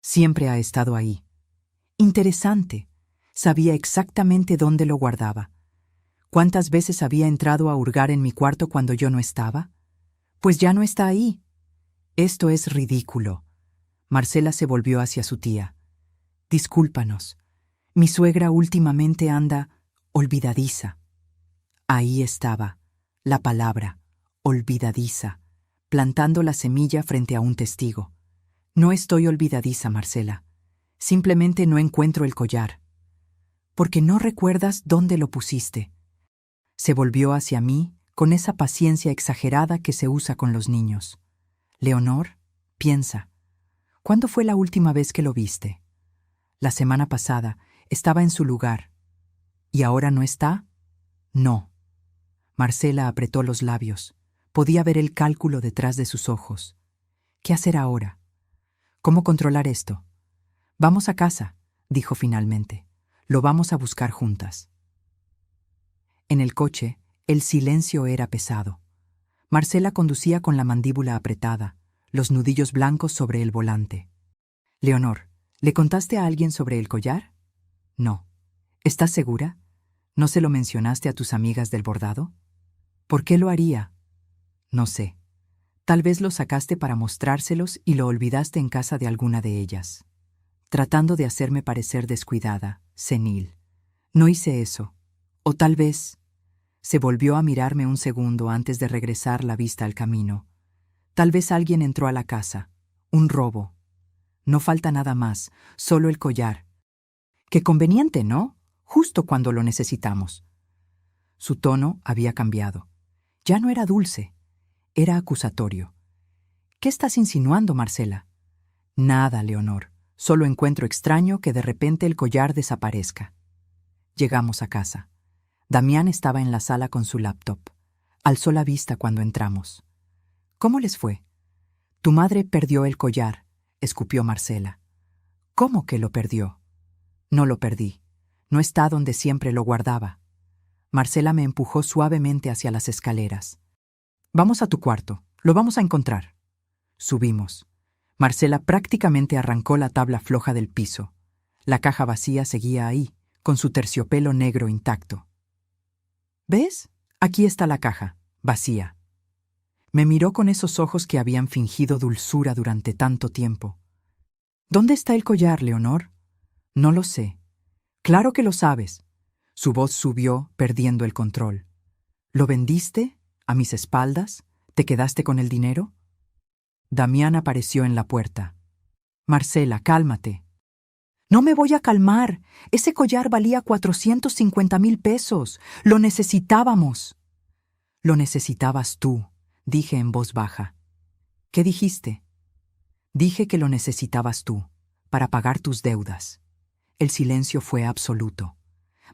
«Siempre ha estado ahí». «Interesante. Sabía exactamente dónde lo guardaba. ¿Cuántas veces había entrado a hurgar en mi cuarto cuando yo no estaba? Pues ya no está ahí». «Esto es ridículo». Marcela se volvió hacia su tía. «Discúlpanos. Mi suegra últimamente anda olvidadiza». Ahí estaba, la palabra, olvidadiza, plantando la semilla frente a un testigo. «No estoy olvidadiza, Marcela. Simplemente no encuentro el collar». «Porque no recuerdas dónde lo pusiste». Se volvió hacia mí con esa paciencia exagerada que se usa con los niños. «Leonor, piensa. ¿Cuándo fue la última vez que lo viste?» «La semana pasada. Estaba en su lugar». «¿Y ahora no está?» «No». Marcela apretó los labios. Podía ver el cálculo detrás de sus ojos. ¿Qué hacer ahora? ¿Cómo controlar esto? «Vamos a casa», dijo finalmente. «Lo vamos a buscar juntas». En el coche, el silencio era pesado. Marcela conducía con la mandíbula apretada, los nudillos blancos sobre el volante. «Leonor, ¿le contaste a alguien sobre el collar?» «No». «¿Estás segura? ¿No se lo mencionaste a tus amigas del bordado?» ¿Por qué lo haría? No sé. Tal vez lo sacaste para mostrárselos y lo olvidaste en casa de alguna de ellas, tratando de hacerme parecer descuidada, senil. No hice eso. O tal vez... Se volvió a mirarme un segundo antes de regresar la vista al camino. Tal vez alguien entró a la casa. Un robo. No falta nada más, solo el collar. Qué conveniente, ¿no? Justo cuando lo necesitamos. Su tono había cambiado. Ya no era dulce, era acusatorio. ¿Qué estás insinuando, Marcela? Nada, Leonor. Solo encuentro extraño que de repente el collar desaparezca. Llegamos a casa. Damián estaba en la sala con su laptop. Alzó la vista cuando entramos. ¿Cómo les fue? Tu madre perdió el collar, escupió Marcela. ¿Cómo que lo perdió? No lo perdí. No está donde siempre lo guardaba. Marcela me empujó suavemente hacia las escaleras. Vamos a tu cuarto. Lo vamos a encontrar. Subimos. Marcela prácticamente arrancó la tabla floja del piso. La caja vacía seguía ahí, con su terciopelo negro intacto. ¿Ves? Aquí está la caja, vacía. Me miró con esos ojos que habían fingido dulzura durante tanto tiempo. ¿Dónde está el collar, Leonor? No lo sé. Claro que lo sabes. Su voz subió, perdiendo el control. ¿Lo vendiste? ¿A mis espaldas? ¿Te quedaste con el dinero? Damián apareció en la puerta. Marcela, cálmate. No me voy a calmar. Ese collar valía 450,000 pesos. Lo necesitábamos. Lo necesitabas tú, dije en voz baja. ¿Qué dijiste? Dije que lo necesitabas tú, para pagar tus deudas. El silencio fue absoluto.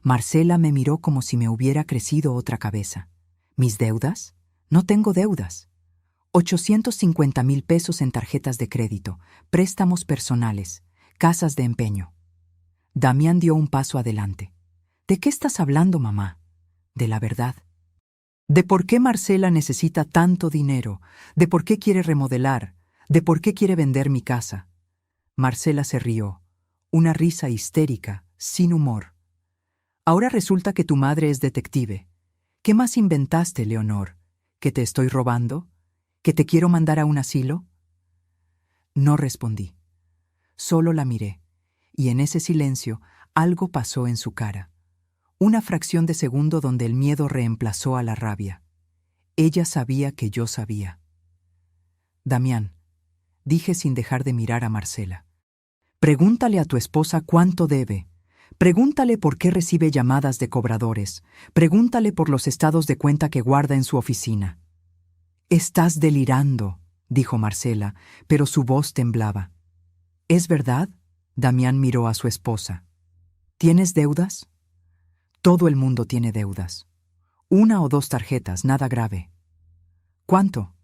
Marcela me miró como si me hubiera crecido otra cabeza. ¿Mis deudas? No tengo deudas. 850,000 pesos en tarjetas de crédito, préstamos personales, casas de empeño. Damián dio un paso adelante. ¿De qué estás hablando, mamá? De la verdad. De por qué Marcela necesita tanto dinero, de por qué quiere remodelar, de por qué quiere vender mi casa. Marcela se rió, una risa histérica, sin humor. Ahora resulta que tu madre es detective. ¿Qué más inventaste, Leonor? ¿Que te estoy robando? ¿Que te quiero mandar a un asilo? No respondí. Solo la miré, y en ese silencio algo pasó en su cara. Una fracción de segundo donde el miedo reemplazó a la rabia. Ella sabía que yo sabía. Damián, dije sin dejar de mirar a Marcela. Pregúntale a tu esposa cuánto debe. Pregúntale por qué recibe llamadas de cobradores. Pregúntale por los estados de cuenta que guarda en su oficina. Estás delirando, dijo Marcela, pero su voz temblaba. ¿Es verdad? Damián miró a su esposa. ¿Tienes deudas? Todo el mundo tiene deudas. 1 o 2 tarjetas, nada grave. ¿Cuánto?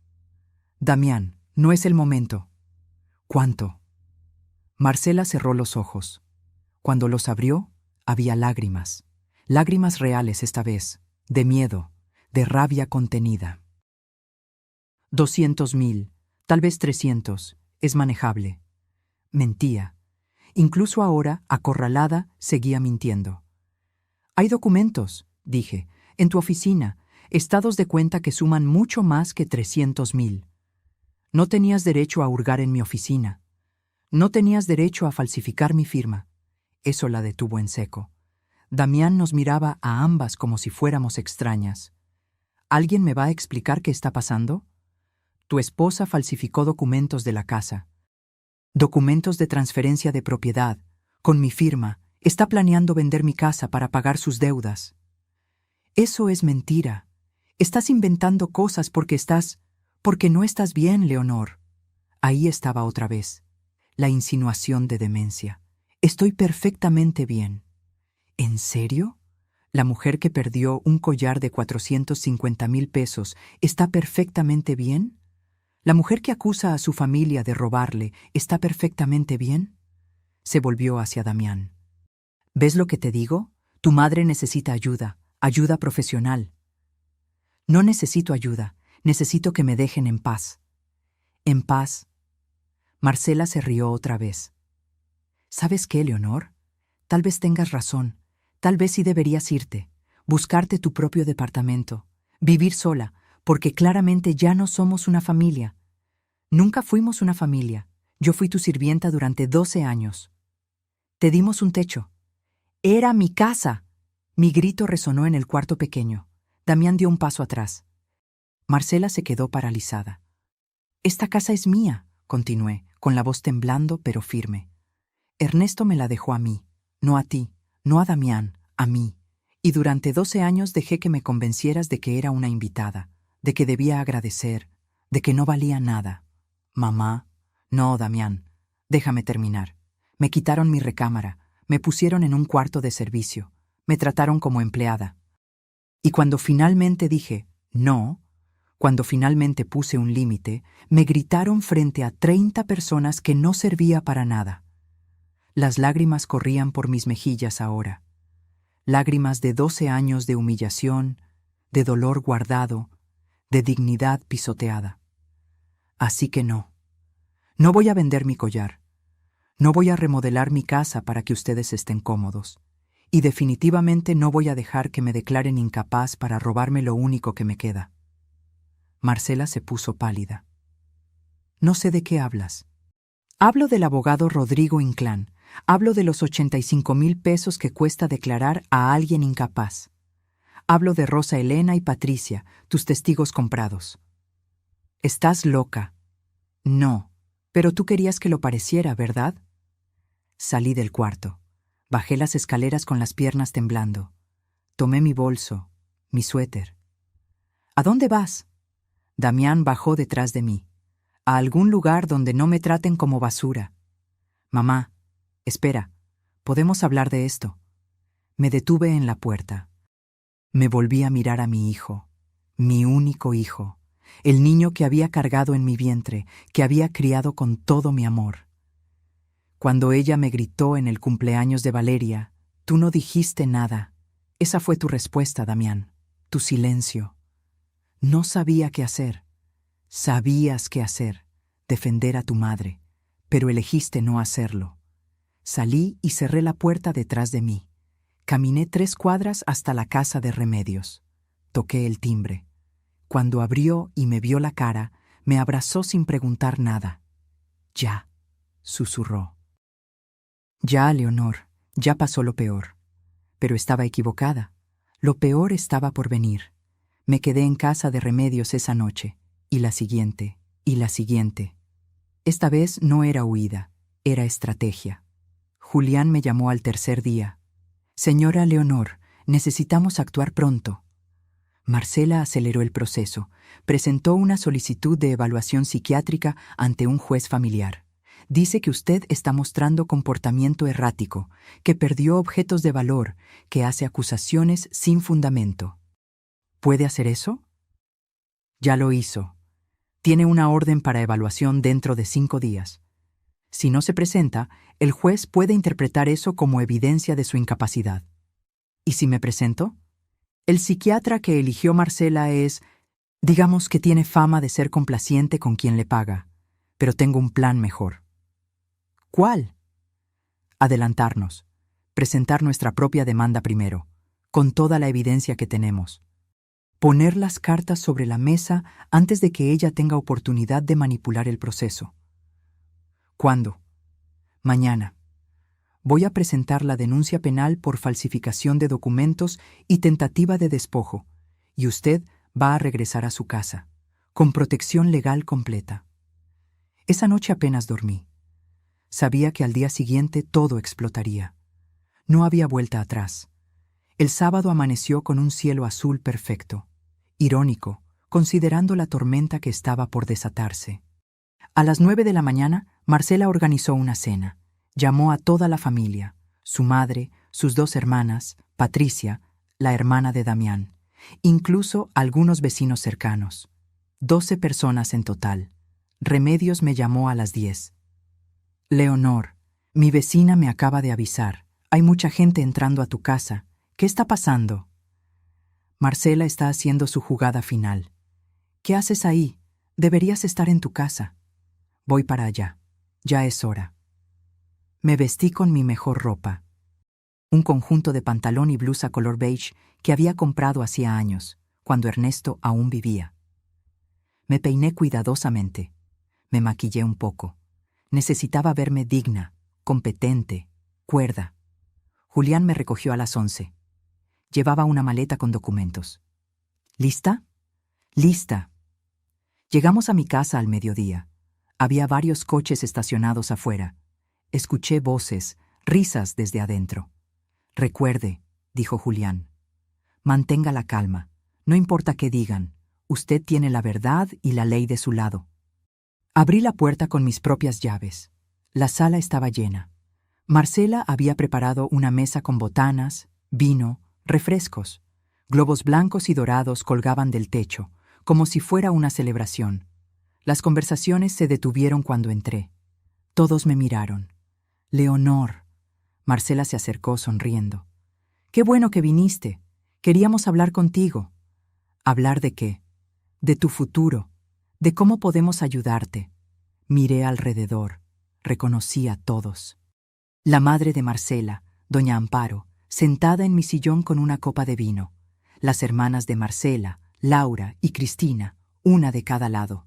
Damián, no es el momento. ¿Cuánto? Marcela cerró los ojos. Cuando los abrió, había lágrimas. Lágrimas reales esta vez, de miedo, de rabia contenida. 200,000, tal vez 300, es manejable. Mentía. Incluso ahora, acorralada, seguía mintiendo. Hay documentos, dije, en tu oficina, estados de cuenta que suman mucho más que 300,000. No tenías derecho a hurgar en mi oficina. No tenías derecho a falsificar mi firma. Eso la detuvo en seco. Damián nos miraba a ambas como si fuéramos extrañas. ¿Alguien me va a explicar qué está pasando? Tu esposa falsificó documentos de la casa. Documentos de transferencia de propiedad, con mi firma. Está planeando vender mi casa para pagar sus deudas. Eso es mentira. Estás inventando cosas porque no estás bien, Leonor. Ahí estaba otra vez. La insinuación de demencia. Estoy perfectamente bien. ¿En serio? La mujer que perdió un collar de 450,000 pesos está perfectamente bien. ¿La mujer que acusa a su familia de robarle está perfectamente bien? Se volvió hacia Damián. ¿Ves lo que te digo? Tu madre necesita ayuda, ayuda profesional. No necesito ayuda, necesito que me dejen en paz. ¿En paz? Marcela se rió otra vez. ¿Sabes qué, Leonor? Tal vez tengas razón, tal vez sí deberías irte, buscarte tu propio departamento, Vivir sola, porque claramente ya no somos una familia. Nunca fuimos una familia. Yo fui tu sirvienta durante 12 años. Te dimos un techo. Era mi casa. Mi grito resonó en el cuarto pequeño. Damián dio un paso atrás. Marcela se quedó paralizada. Esta casa es mía, continué, con la voz temblando pero firme. Ernesto me la dejó a mí, no a ti, no a Damián, a mí. Y durante 12 años dejé que me convencieras de que era una invitada, de que debía agradecer, de que no valía nada. Mamá, no, Damián, déjame terminar. Me quitaron mi recámara, me pusieron en un cuarto de servicio, me trataron como empleada. Y cuando finalmente dije, no, cuando finalmente puse un límite, me gritaron frente a 30 personas que no servía para nada. Las lágrimas corrían por mis mejillas ahora. Lágrimas de 12 años de humillación, de dolor guardado, de dignidad pisoteada. Así que no. No voy a vender mi collar. No voy a remodelar mi casa para que ustedes estén cómodos. Y definitivamente no voy a dejar que me declaren incapaz para robarme lo único que me queda. Marcela se puso pálida. No sé de qué hablas. Hablo del abogado Rodrigo Inclán. Hablo de los 85,000 pesos que cuesta declarar a alguien incapaz. Hablo de Rosa Elena y Patricia, tus testigos comprados. Estás loca. No, pero tú querías que lo pareciera, ¿verdad? Salí del cuarto. Bajé las escaleras con las piernas temblando. Tomé mi bolso, mi suéter. ¿A dónde vas? Damián bajó detrás de mí. A algún lugar donde no me traten como basura. Mamá, espera, podemos hablar de esto. Me detuve en la puerta. Me volví a mirar a mi hijo, mi único hijo, el niño que había cargado en mi vientre, que había criado con todo mi amor. Cuando ella me gritó en el cumpleaños de Valeria, tú no dijiste nada. Esa fue tu respuesta, Damián, tu silencio. No sabía qué hacer. Sabías qué hacer, defender a tu madre, pero elegiste no hacerlo. Salí y cerré la puerta detrás de mí. Caminé 3 cuadras hasta la casa de Remedios. Toqué el timbre. Cuando abrió y me vio la cara, me abrazó sin preguntar nada. Ya, susurró. Ya, Leonor, ya pasó lo peor. Pero estaba equivocada. Lo peor estaba por venir. Me quedé en casa de Remedios esa noche, y la siguiente, y la siguiente. Esta vez no era huida, era estrategia. Julián me llamó al tercer día. Señora Leonor, necesitamos actuar pronto. Marcela aceleró el proceso. Presentó una solicitud de evaluación psiquiátrica ante un juez familiar. Dice que usted está mostrando comportamiento errático, que perdió objetos de valor, que hace acusaciones sin fundamento. ¿Puede hacer eso? Ya lo hizo. Tiene una orden para evaluación dentro de 5 días. Si no se presenta, el juez puede interpretar eso como evidencia de su incapacidad. ¿Y si me presento? El psiquiatra que eligió Marcela digamos que tiene fama de ser complaciente con quien le paga, pero tengo un plan mejor. ¿Cuál? Adelantarnos, presentar nuestra propia demanda primero, con toda la evidencia que tenemos. Poner las cartas sobre la mesa antes de que ella tenga oportunidad de manipular el proceso. ¿Cuándo? Mañana. Voy a presentar la denuncia penal por falsificación de documentos y tentativa de despojo, y usted va a regresar a su casa, con protección legal completa. Esa noche apenas dormí. Sabía que al día siguiente todo explotaría. No había vuelta atrás. El sábado amaneció con un cielo azul perfecto, irónico, considerando la tormenta que estaba por desatarse. A las 9 de la mañana, Marcela organizó una cena. Llamó a toda la familia, su madre, sus 2 hermanas, Patricia, la hermana de Damián, incluso algunos vecinos cercanos. 12 personas en total. Remedios me llamó a las 10. Leonor, mi vecina me acaba de avisar. Hay mucha gente entrando a tu casa. ¿Qué está pasando? Marcela está haciendo su jugada final. ¿Qué haces ahí? Deberías estar en tu casa. Voy para allá. Ya es hora. Me vestí con mi mejor ropa. Un conjunto de pantalón y blusa color beige que había comprado hacía años. cuando Ernesto aún vivía. Me peiné cuidadosamente. Me maquillé un poco. Necesitaba verme digna, competente, cuerda. Julián me recogió a las 11. Llevaba una maleta con documentos. ¿Lista? Lista. Llegamos a mi casa al mediodía. Había varios coches estacionados afuera. Escuché voces, risas desde adentro. Recuerde, dijo Julián. Mantenga la calma. No importa qué digan. Usted tiene la verdad y la ley de su lado. Abrí la puerta con mis propias llaves. La sala estaba llena. Marcela había preparado una mesa con botanas, vino, refrescos. Globos blancos y dorados colgaban del techo, como si fuera una celebración. Las conversaciones se detuvieron cuando entré. Todos me miraron. Leonor. Marcela se acercó sonriendo. Qué bueno que viniste. Queríamos hablar contigo. ¿Hablar de qué? De tu futuro, de cómo podemos ayudarte. Miré alrededor. Reconocí a todos. La madre de Marcela, doña Amparo, sentada en mi sillón con una copa de vino. Las hermanas de Marcela, Laura y Cristina, una de cada lado.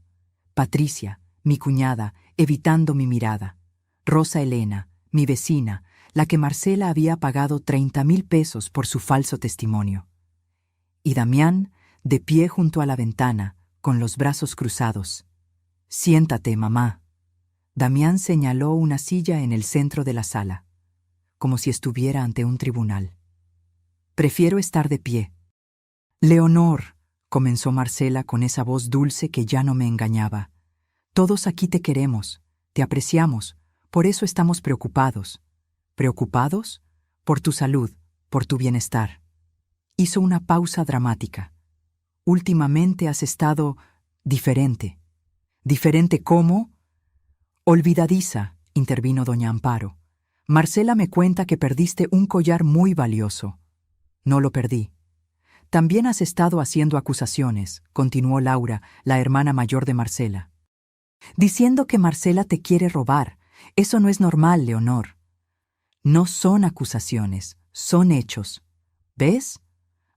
Patricia, mi cuñada, evitando mi mirada. Rosa Elena, mi vecina, la que Marcela había pagado 30,000 pesos por su falso testimonio. Y Damián, de pie junto a la ventana, con los brazos cruzados. Siéntate, mamá. Damián señaló una silla en el centro de la sala, como si estuviera ante un tribunal. Prefiero estar de pie. Leonor, comenzó Marcela con esa voz dulce que ya no me engañaba. Todos aquí te queremos, te apreciamos, por eso estamos preocupados. ¿Preocupados? Por tu salud, por tu bienestar. Hizo una pausa dramática. Últimamente has estado diferente. ¿Diferente cómo? Olvidadiza, intervino doña Amparo. Marcela me cuenta que perdiste un collar muy valioso. No lo perdí. También has estado haciendo acusaciones, continuó Laura, la hermana mayor de Marcela. Diciendo que Marcela te quiere robar. Eso no es normal, Leonor. No son acusaciones, son hechos. ¿Ves?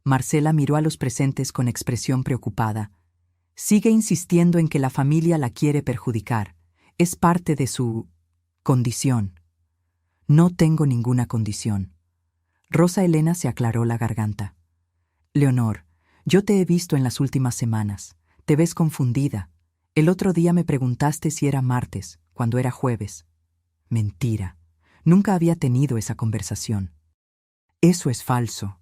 Marcela miró a los presentes con expresión preocupada. Sigue insistiendo en que la familia la quiere perjudicar. Es parte de su condición. No tengo ninguna condición. Rosa Elena se aclaró la garganta. Leonor, yo te he visto en las últimas semanas. Te ves confundida. El otro día me preguntaste si era martes, cuando era jueves. Mentira. Nunca había tenido esa conversación. Eso es falso.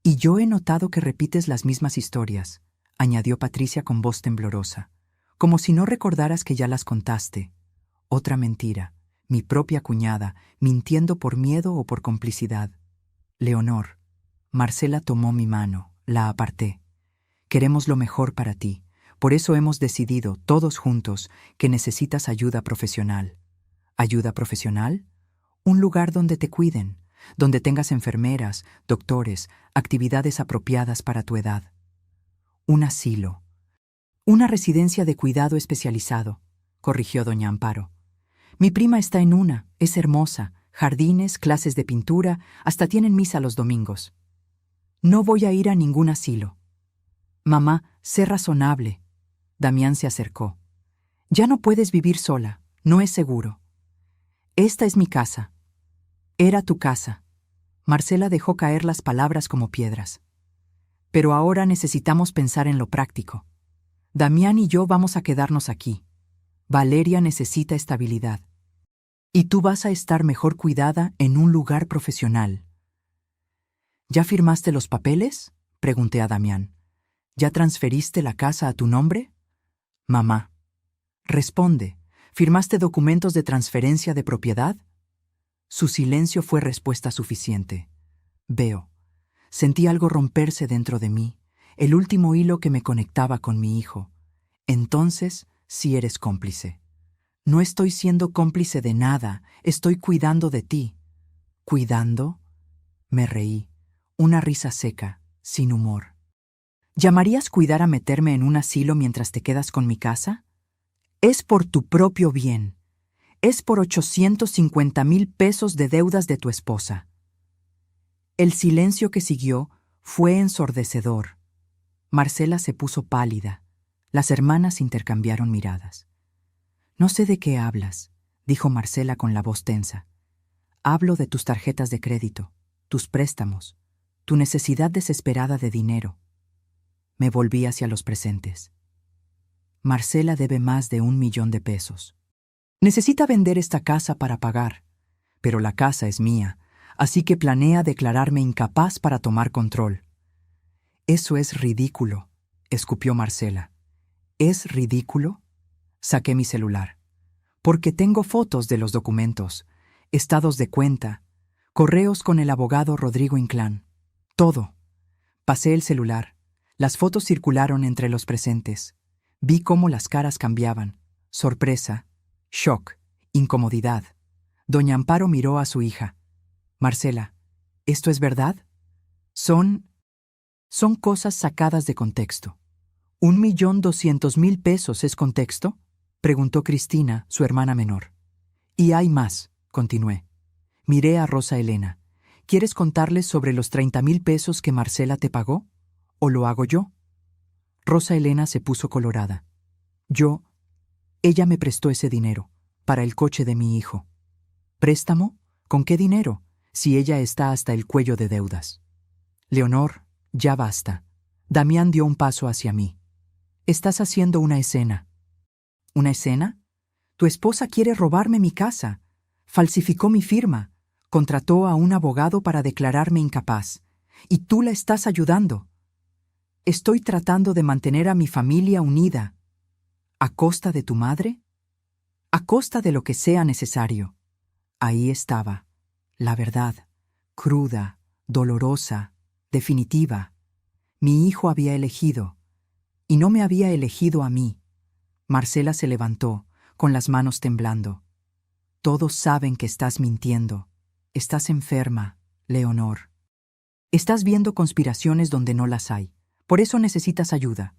Y yo he notado que repites las mismas historias, añadió Patricia con voz temblorosa, como si no recordaras que ya las contaste. Otra mentira, mi propia cuñada, mintiendo por miedo o por complicidad. Leonor, Marcela tomó mi mano, la aparté. Queremos lo mejor para ti, por eso hemos decidido, todos juntos, que necesitas ayuda profesional. ¿Ayuda profesional? Un lugar donde te cuiden, donde tengas enfermeras, doctores, actividades apropiadas para tu edad. Un asilo. Una residencia de cuidado especializado, corrigió doña Amparo. Mi prima está en una, es hermosa, jardines, clases de pintura, hasta tienen misa los domingos. No voy a ir a ningún asilo. Mamá, sé razonable. Damián se acercó. Ya no puedes vivir sola, no es seguro. Esta es mi casa. Era tu casa. Marcela dejó caer las palabras como piedras. Pero ahora necesitamos pensar en lo práctico. Damián y yo vamos a quedarnos aquí. Valeria necesita estabilidad. Y tú vas a estar mejor cuidada en un lugar profesional. ¿Ya firmaste los papeles? Pregunté a Damián. ¿Ya transferiste la casa a tu nombre? Mamá. Responde. ¿Firmaste documentos de transferencia de propiedad? Su silencio fue respuesta suficiente. Veo. Sentí algo romperse dentro de mí, el último hilo que me conectaba con mi hijo. Entonces, sí eres cómplice. No estoy siendo cómplice de nada, estoy cuidando de ti. ¿Cuidando? Me reí, una risa seca, sin humor. ¿Llamarías cuidar a meterme en un asilo mientras te quedas con mi casa? Es por tu propio bien. Es por 850,000 pesos de deudas de tu esposa. El silencio que siguió fue ensordecedor. Marcela se puso pálida. Las hermanas intercambiaron miradas. «No sé de qué hablas», dijo Marcela con la voz tensa. «Hablo de tus tarjetas de crédito, tus préstamos, tu necesidad desesperada de dinero». Me volví hacia los presentes. Marcela debe más de 1 millón de pesos. Necesita vender esta casa para pagar, pero la casa es mía, así que planea declararme incapaz para tomar control. «Eso es ridículo», escupió Marcela. «¿Es ridículo?». Saqué mi celular. «Porque tengo fotos de los documentos, estados de cuenta, correos con el abogado Rodrigo Inclán. Todo». Pasé el celular. Las fotos circularon entre los presentes. Vi cómo las caras cambiaban. Sorpresa, shock, incomodidad. Doña Amparo miró a su hija. «Marcela, ¿esto es verdad?». Son cosas sacadas de contexto». «¿1.200.000 pesos es contexto?», preguntó Cristina, su hermana menor. «Y hay más», continué. Miré a Rosa Elena. «¿Quieres contarles sobre los 30.000 pesos que Marcela te pagó? ¿O lo hago yo?». Rosa Elena se puso colorada. Ella me prestó ese dinero, para el coche de mi hijo». «¿Préstamo? ¿Con qué dinero? Si ella está hasta el cuello de deudas». «Leonor, ya basta». Damián dio un paso hacia mí. «Estás haciendo una escena». «¿Una escena? Tu esposa quiere robarme mi casa. Falsificó mi firma. Contrató a un abogado para declararme incapaz. Y tú la estás ayudando». «Estoy tratando de mantener a mi familia unida». «¿A costa de tu madre?». «A costa de lo que sea necesario». Ahí estaba, la verdad, cruda, dolorosa, definitiva. Mi hijo había elegido, y no me había elegido a mí. Marcela se levantó, con las manos temblando. «Todos saben que estás mintiendo. Estás enferma, Leonor. Estás viendo conspiraciones donde no las hay. Por eso necesitas ayuda.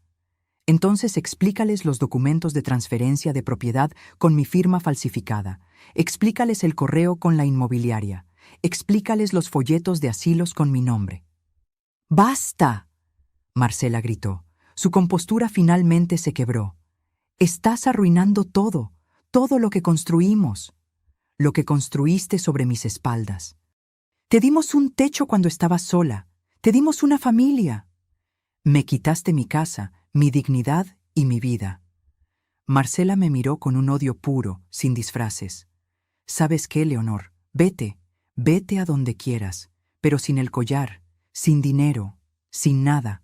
Entonces explícales los documentos de transferencia de propiedad con mi firma falsificada. Explícales el correo con la inmobiliaria. Explícales los folletos de asilos con mi nombre». «¡Basta!», Marcela gritó. Su compostura finalmente se quebró. «Estás arruinando todo, todo lo que construimos. Lo que construiste sobre mis espaldas. Te dimos un techo cuando estabas sola. Te dimos una familia. Me quitaste mi casa, mi dignidad y mi vida». Marcela me miró con un odio puro, sin disfraces. «¿Sabes qué, Leonor? Vete a donde quieras, pero sin el collar, sin dinero, sin nada,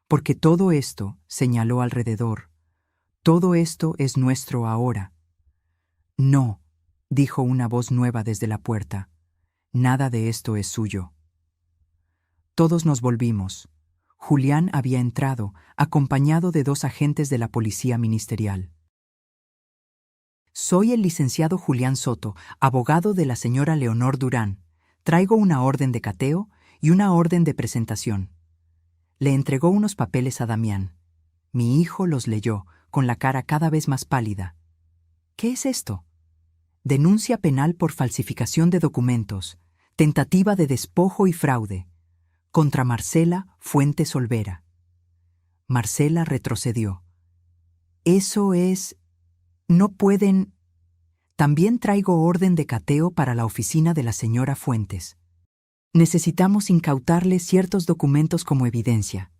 porque todo esto», señaló alrededor, «todo esto es nuestro ahora». «No», dijo una voz nueva desde la puerta, «nada de esto es suyo». Todos nos volvimos. Julián había entrado, acompañado de 2 agentes de la policía ministerial. «Soy el licenciado Julián Soto, abogado de la señora Leonor Durán. Traigo una orden de cateo y una orden de presentación». Le entregó unos papeles a Damián. Mi hijo los leyó, con la cara cada vez más pálida. «¿Qué es esto?». «Denuncia penal por falsificación de documentos, tentativa de despojo y fraude, contra Marcela Fuentes Olvera». Marcela retrocedió. «Eso es... no pueden...». «También traigo orden de cateo para la oficina de la señora Fuentes. Necesitamos incautarle ciertos documentos como evidencia».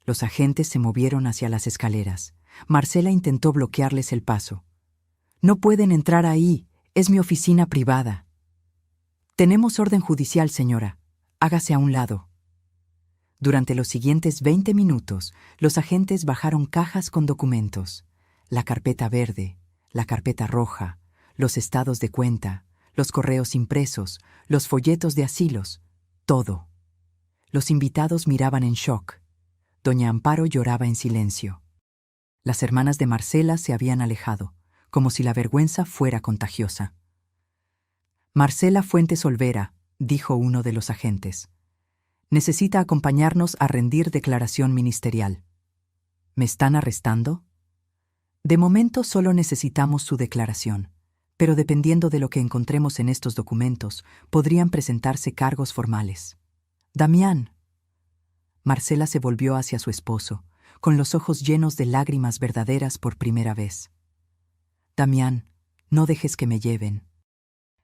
Los agentes se movieron hacia las escaleras. Marcela intentó bloquearles el paso. «No pueden entrar ahí, es mi oficina privada». «Tenemos orden judicial, señora. Hágase a un lado». Durante los siguientes 20 minutos, los agentes bajaron cajas con documentos. La carpeta verde, la carpeta roja, los estados de cuenta, los correos impresos, los folletos de asilos, todo. Los invitados miraban en shock. Doña Amparo lloraba en silencio. Las hermanas de Marcela se habían alejado, como si la vergüenza fuera contagiosa. «Marcela Fuentes Olvera», dijo uno de los agentes, «necesita acompañarnos a rendir declaración ministerial». «¿Me están arrestando?». «De momento solo necesitamos su declaración, pero dependiendo de lo que encontremos en estos documentos, podrían presentarse cargos formales». «Damián». Marcela se volvió hacia su esposo, con los ojos llenos de lágrimas verdaderas por primera vez. Damián, no dejes que me lleven.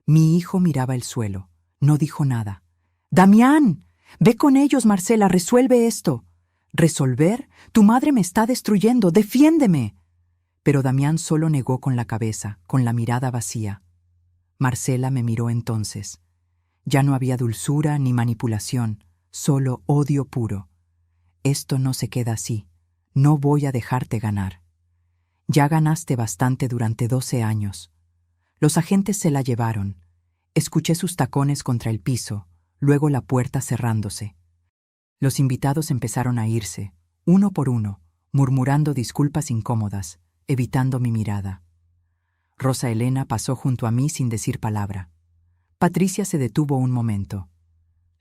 Mi hijo miraba el suelo. No dijo nada. ¡Damián! Ve con ellos, Marcela, resuelve esto. ¿Resolver? Tu madre me está destruyendo, defiéndeme. Pero Damián solo negó con la cabeza, con la mirada vacía. Marcela me miró entonces. Ya no había dulzura ni manipulación, solo odio puro. Esto no se queda así. No voy a dejarte ganar. Ya ganaste bastante durante 12 años. Los agentes se la llevaron. Escuché sus tacones contra el piso, luego la puerta cerrándose. Los invitados empezaron a irse, uno por uno, murmurando disculpas incómodas, evitando mi mirada. Rosa Elena pasó junto a mí sin decir palabra. Patricia se detuvo un momento.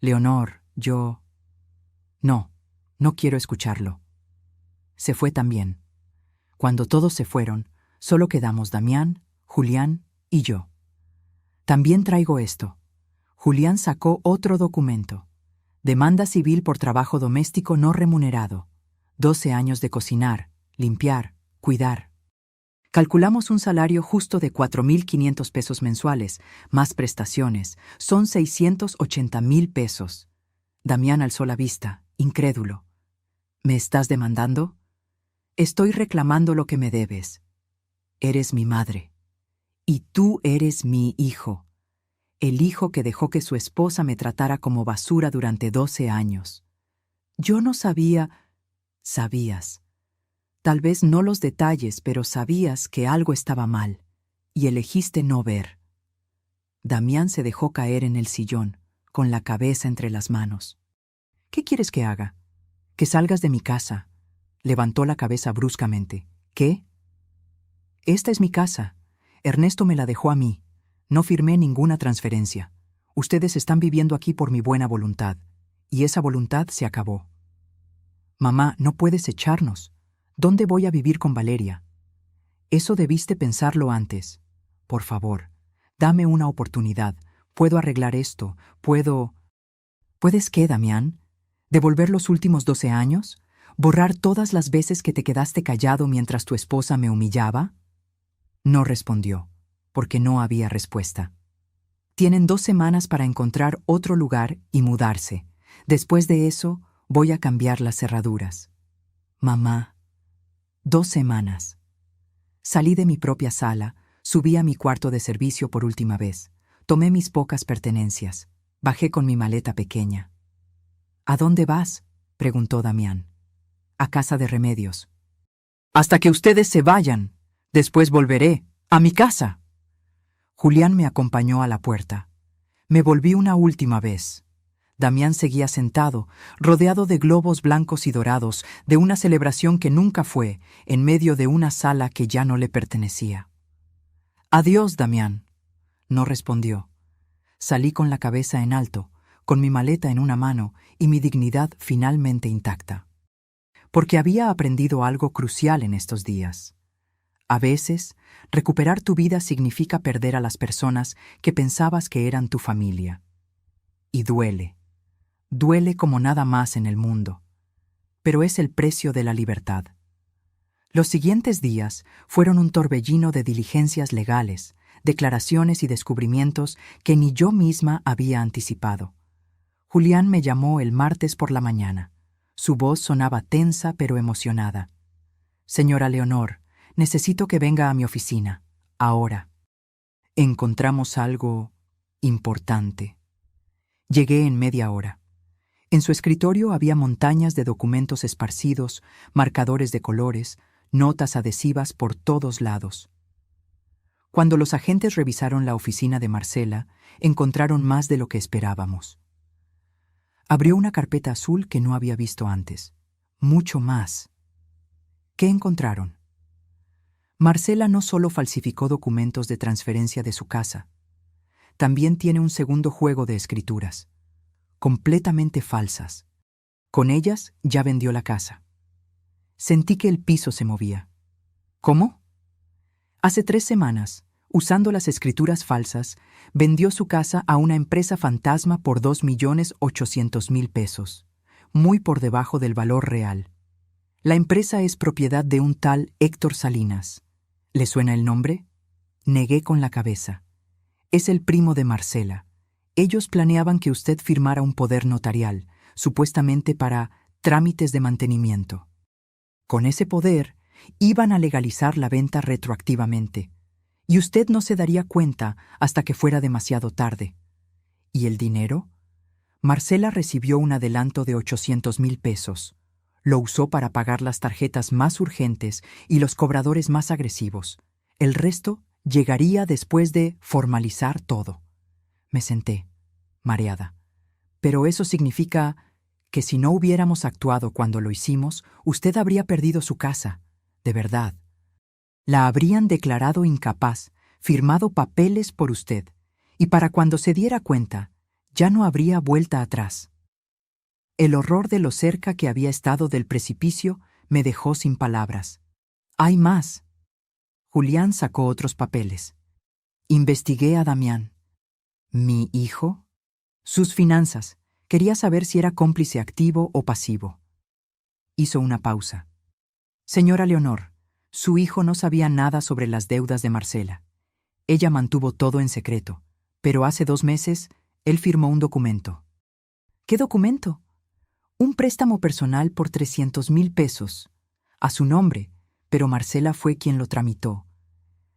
Leonor, yo... No quiero escucharlo. Se fue también. Cuando todos se fueron, solo quedamos Damián, Julián y yo. También traigo esto. Julián sacó otro documento. Demanda civil por trabajo doméstico no remunerado. 12 años de cocinar, limpiar, cuidar. Calculamos un salario justo de 4.500 pesos mensuales, más prestaciones. Son 680.000 pesos. Damián alzó la vista, incrédulo. ¿Me estás demandando? Estoy reclamando lo que me debes. Eres mi madre. Y tú eres mi hijo. El hijo que dejó que su esposa me tratara como basura durante 12 años. Yo no sabía... Sabías. Tal vez no los detalles, pero sabías que algo estaba mal, y elegiste no ver. Damián se dejó caer en el sillón, con la cabeza entre las manos. ¿Qué quieres que haga? Que salgas de mi casa. Levantó la cabeza bruscamente. ¿Qué? Esta es mi casa. Ernesto me la dejó a mí. No firmé ninguna transferencia. Ustedes están viviendo aquí por mi buena voluntad, y esa voluntad se acabó. Mamá, no puedes echarnos. ¿Dónde voy a vivir con Valeria? Eso debiste pensarlo antes. Por favor, dame una oportunidad. Puedo arreglar esto. ¿Puedes qué, Damián? ¿Devolver los últimos 12 años? ¿Borrar todas las veces que te quedaste callado mientras tu esposa me humillaba? No respondió, porque no había respuesta. Tienen 2 semanas para encontrar otro lugar y mudarse. Después de eso, voy a cambiar las cerraduras. Mamá, 2 semanas. Salí de mi propia sala, subí a mi cuarto de servicio por última vez, tomé mis pocas pertenencias, bajé con mi maleta pequeña. ¿A dónde vas?, preguntó Damián. A casa de Remedios. Hasta que ustedes se vayan. Después volveré a mi casa. Julián me acompañó a la puerta. Me volví una última vez. Damián seguía sentado, rodeado de globos blancos y dorados, de una celebración que nunca fue, en medio de una sala que ya no le pertenecía. Adiós, Damián. No respondió. Salí con la cabeza en alto, con mi maleta en una mano y mi dignidad finalmente intacta. Porque había aprendido algo crucial en estos días. A veces, recuperar tu vida significa perder a las personas que pensabas que eran tu familia. Y duele. Duele como nada más en el mundo. Pero es el precio de la libertad. Los siguientes días fueron un torbellino de diligencias legales, declaraciones y descubrimientos que ni yo misma había anticipado. Julián me llamó el martes por la mañana. Su voz sonaba tensa pero emocionada. Señora Leonor, necesito que venga a mi oficina, ahora. Encontramos algo importante. Llegué en media hora. En su escritorio había montañas de documentos esparcidos, marcadores de colores, notas adhesivas por todos lados. Cuando los agentes revisaron la oficina de Marcela, encontraron más de lo que esperábamos. Abrió una carpeta azul que no había visto antes. Mucho más. ¿Qué encontraron? Marcela no solo falsificó documentos de transferencia de su casa, también tiene un segundo juego de escrituras, completamente falsas. Con ellas ya vendió la casa. Sentí que el piso se movía. ¿Cómo? Hace 3 semanas, usando las escrituras falsas, vendió su casa a una empresa fantasma por 2.800.000 pesos. muy por debajo del valor real. La empresa es propiedad de un tal Héctor Salinas. ¿Le suena el nombre? Negué con la cabeza. Es el primo de Marcela. Ellos planeaban que usted firmara un poder notarial, supuestamente para trámites de mantenimiento. Con ese poder, iban a legalizar la venta retroactivamente, y usted no se daría cuenta hasta que fuera demasiado tarde. ¿Y el dinero? Marcela recibió un adelanto de 800,000 pesos. Lo usó para pagar las tarjetas más urgentes y los cobradores más agresivos. El resto llegaría después de formalizar todo. Me senté, mareada. Pero eso significa que si no hubiéramos actuado cuando lo hicimos, usted habría perdido su casa, de verdad. La habrían declarado incapaz, firmado papeles por usted, y para cuando se diera cuenta, ya no habría vuelta atrás. El horror de lo cerca que había estado del precipicio me dejó sin palabras. ¡Hay más! Julián sacó otros papeles. Investigué a Damián. ¿Mi hijo? Sus finanzas. Quería saber si era cómplice activo o pasivo. Hizo una pausa. Señora Leonor, su hijo no sabía nada sobre las deudas de Marcela. Ella mantuvo todo en secreto, pero hace 2 meses él firmó un documento. ¿Qué documento? Un préstamo personal por 300,000 pesos, a su nombre, pero Marcela fue quien lo tramitó.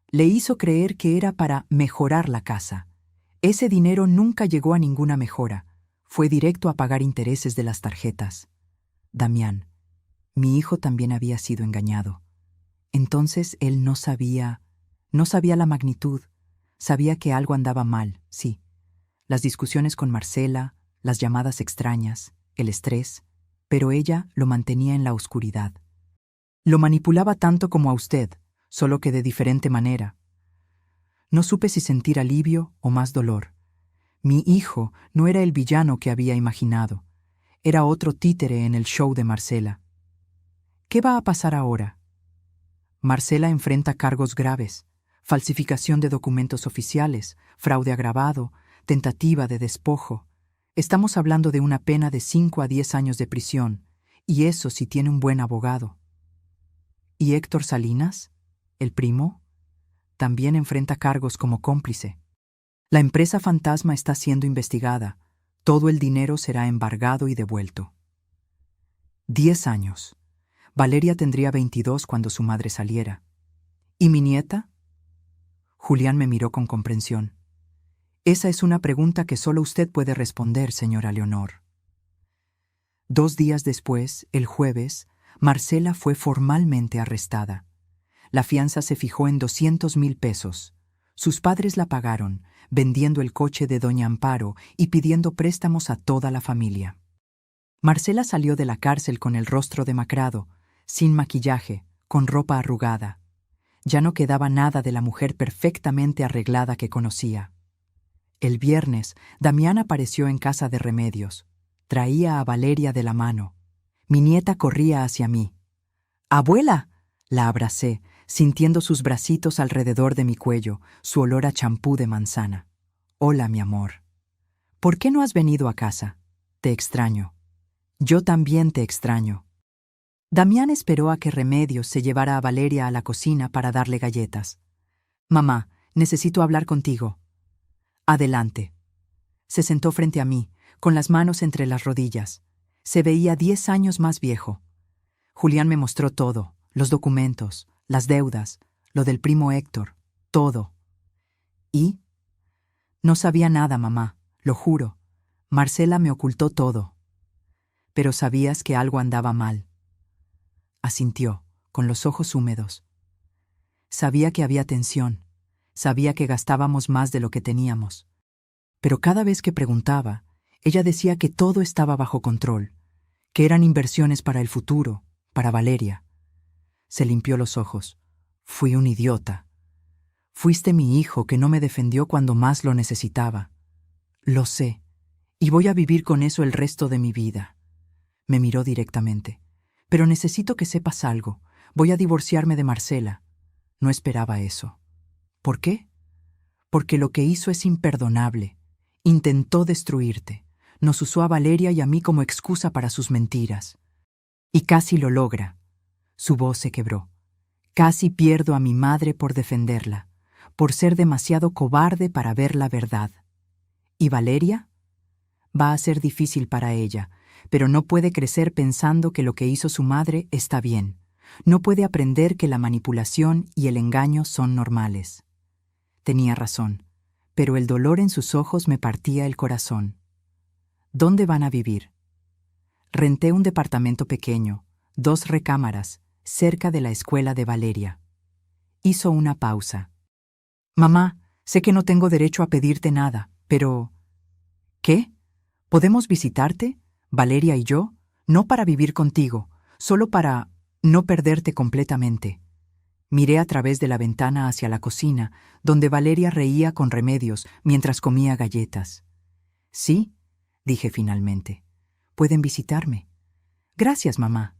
Le hizo creer que era para mejorar la casa. Ese dinero nunca llegó a ninguna mejora. Fue directo a pagar intereses de las tarjetas. Damián, mi hijo también había sido engañado. Entonces él no sabía la magnitud. Sabía que algo andaba mal, sí. Las discusiones con Marcela, las llamadas extrañas, el estrés, pero ella lo mantenía en la oscuridad. Lo manipulaba tanto como a usted, solo que de diferente manera. No supe si sentir alivio o más dolor. Mi hijo no era el villano que había imaginado. Era otro títere en el show de Marcela. ¿Qué va a pasar ahora? Marcela enfrenta cargos graves: falsificación de documentos oficiales, fraude agravado, tentativa de despojo. Estamos hablando de una pena de 5 a 10 años de prisión, y eso si tiene un buen abogado. ¿Y Héctor Salinas, el primo? También enfrenta cargos como cómplice. La empresa fantasma está siendo investigada. Todo el dinero será embargado y devuelto. 10 años. Valeria tendría 22 cuando su madre saliera. ¿Y mi nieta? Julián me miró con comprensión. Esa es una pregunta que solo usted puede responder, señora Leonor. 2 días después, el jueves, Marcela fue formalmente arrestada. La fianza se fijó en 200,000 pesos. Sus padres la pagaron, vendiendo el coche de doña Amparo y pidiendo préstamos a toda la familia. Marcela salió de la cárcel con el rostro demacrado, sin maquillaje, con ropa arrugada. Ya no quedaba nada de la mujer perfectamente arreglada que conocía. El viernes, Damián apareció en casa de Remedios. Traía a Valeria de la mano. Mi nieta corría hacia mí. ¡Abuela! La abracé, sintiendo sus bracitos alrededor de mi cuello, su olor a champú de manzana. Hola, mi amor. ¿Por qué no has venido a casa? Te extraño. Yo también te extraño. Damián esperó a que Remedios se llevara a Valeria a la cocina para darle galletas. Mamá, necesito hablar contigo. Adelante. Se sentó frente a mí, con las manos entre las rodillas. Se veía 10 años más viejo. Julián me mostró todo, los documentos, las deudas, lo del primo Héctor, todo. ¿Y? No sabía nada, mamá, lo juro. Marcela me ocultó todo. Pero sabías que algo andaba mal. Asintió, con los ojos húmedos. Sabía que había tensión. Sabía que gastábamos más de lo que teníamos. Pero cada vez que preguntaba, ella decía que todo estaba bajo control, que eran inversiones para el futuro, para Valeria. Se limpió los ojos. Fui un idiota. Fuiste mi hijo que no me defendió cuando más lo necesitaba. Lo sé, y voy a vivir con eso el resto de mi vida. Me miró directamente. Pero necesito que sepas algo. Voy a divorciarme de Marcela. No esperaba eso. ¿Por qué? Porque lo que hizo es imperdonable. Intentó destruirte. Nos usó a Valeria y a mí como excusa para sus mentiras. Y casi lo logra. Su voz se quebró. Casi pierdo a mi madre por defenderla, por ser demasiado cobarde para ver la verdad. ¿Y Valeria? Va a ser difícil para ella, pero no puede crecer pensando que lo que hizo su madre está bien. No puede aprender que la manipulación y el engaño son normales. Tenía razón, pero el dolor en sus ojos me partía el corazón. ¿Dónde van a vivir? Renté un departamento pequeño, 2 recámaras, cerca de la escuela de Valeria. Hizo una pausa. Mamá, sé que no tengo derecho a pedirte nada, pero... ¿Qué? ¿Podemos visitarte, Valeria y yo? No para vivir contigo, solo para no perderte completamente. Miré a través de la ventana hacia la cocina, donde Valeria reía con Remedios mientras comía galletas. Sí, dije finalmente. Pueden visitarme. Gracias, mamá.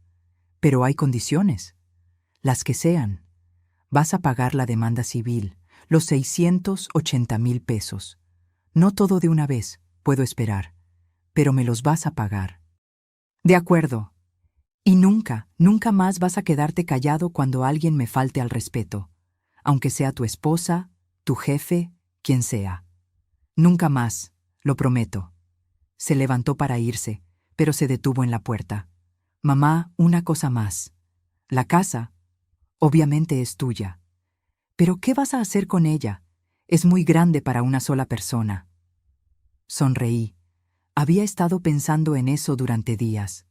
Pero hay condiciones. Las que sean. Vas a pagar la demanda civil, los 680,000 pesos. No todo de una vez, puedo esperar, pero me los vas a pagar. De acuerdo. Y nunca, nunca más vas a quedarte callado cuando alguien me falte al respeto, aunque sea tu esposa, tu jefe, quien sea. Nunca más, lo prometo. Se levantó para irse, pero se detuvo en la puerta. Mamá, una cosa más. La casa, obviamente es tuya. Pero ¿qué vas a hacer con ella? Es muy grande para una sola persona. Sonreí. Había estado pensando en eso durante días.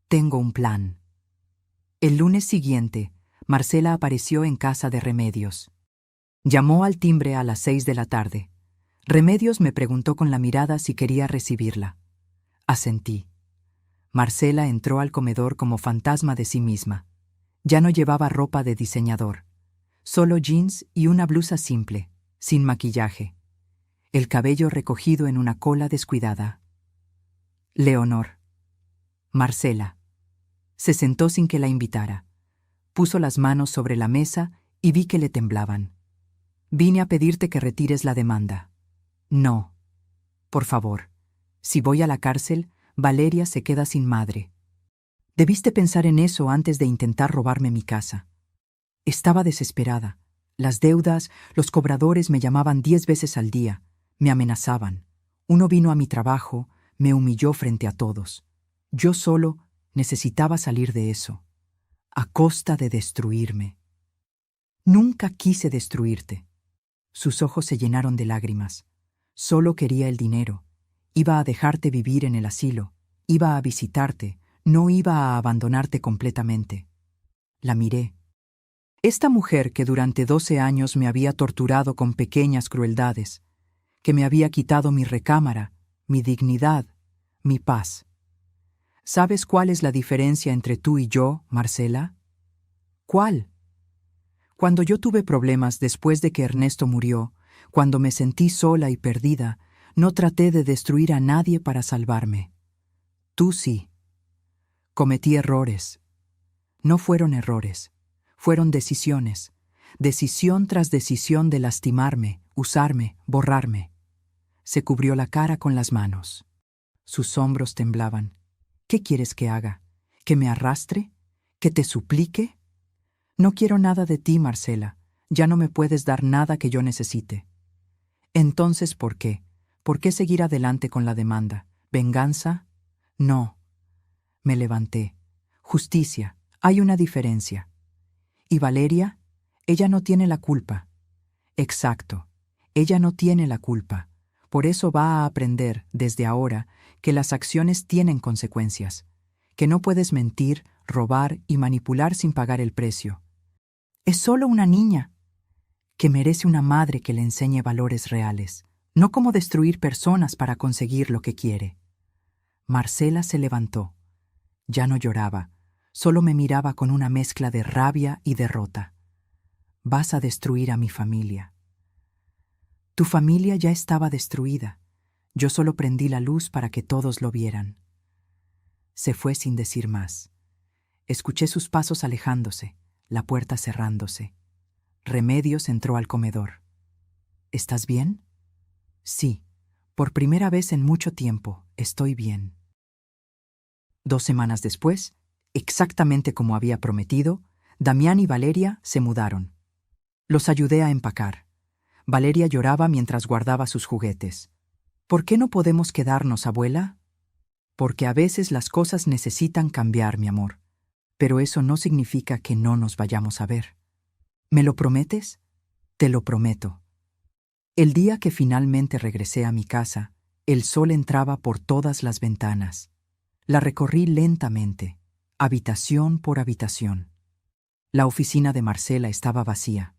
Tengo un plan. El lunes siguiente, Marcela apareció en casa de Remedios. Llamó al timbre a las 6 de la tarde. Remedios me preguntó con la mirada si quería recibirla. Asentí. Marcela entró al comedor como fantasma de sí misma. Ya no llevaba ropa de diseñador. Solo jeans y una blusa simple, sin maquillaje. El cabello recogido en una cola descuidada. Leonor. Marcela. Se sentó sin que la invitara. Puso las manos sobre la mesa y vi que le temblaban. Vine a pedirte que retires la demanda. No. Por favor. Si voy a la cárcel, Valeria se queda sin madre. Debiste pensar en eso antes de intentar robarme mi casa. Estaba desesperada. Las deudas, los cobradores me llamaban 10 veces al día. Me amenazaban. Uno vino a mi trabajo, me humilló frente a todos. Yo solo necesitaba salir de eso, a costa de destruirme. Nunca quise destruirte. Sus ojos se llenaron de lágrimas. Solo quería el dinero. Iba a dejarte vivir en el asilo. Iba a visitarte. No iba a abandonarte completamente. La miré. Esta mujer que durante 12 años me había torturado con pequeñas crueldades, que me había quitado mi recámara, mi dignidad, mi paz. ¿Sabes cuál es la diferencia entre tú y yo, Marcela? ¿Cuál? Cuando yo tuve problemas después de que Ernesto murió, cuando me sentí sola y perdida, no traté de destruir a nadie para salvarme. Tú sí. Cometí errores. No fueron errores, fueron decisiones. Decisión tras decisión de lastimarme, usarme, borrarme. Se cubrió la cara con las manos. Sus hombros temblaban. ¿Qué quieres que haga? ¿Que me arrastre? ¿Que te suplique? No quiero nada de ti, Marcela. Ya no me puedes dar nada que yo necesite. Entonces, ¿por qué? ¿Por qué seguir adelante con la demanda? ¿Venganza? No. Me levanté. Justicia. Hay una diferencia. ¿Y Valeria? Ella no tiene la culpa. Exacto. Ella no tiene la culpa. Por eso va a aprender, desde ahora, que las acciones tienen consecuencias, que no puedes mentir, robar y manipular sin pagar el precio. Es solo una niña, que merece una madre que le enseñe valores reales, no cómo destruir personas para conseguir lo que quiere. Marcela se levantó. Ya no lloraba, solo me miraba con una mezcla de rabia y derrota. Vas a destruir a mi familia. Tu familia ya estaba destruida. Yo solo prendí la luz para que todos lo vieran. Se fue sin decir más. Escuché sus pasos alejándose, la puerta cerrándose. Remedios entró al comedor. ¿Estás bien? Sí, Por primera vez en mucho tiempo, estoy bien. 2 semanas después, exactamente como había prometido, Damián y Valeria se mudaron. Los ayudé a empacar. Valeria lloraba mientras guardaba sus juguetes. ¿Por qué no podemos quedarnos, abuela? Porque a veces las cosas necesitan cambiar, mi amor. Pero eso no significa que no nos vayamos a ver. ¿Me lo prometes? Te lo prometo. El día que finalmente regresé a mi casa, el sol entraba por todas las ventanas. La recorrí lentamente, habitación por habitación. La oficina de Marcela estaba vacía.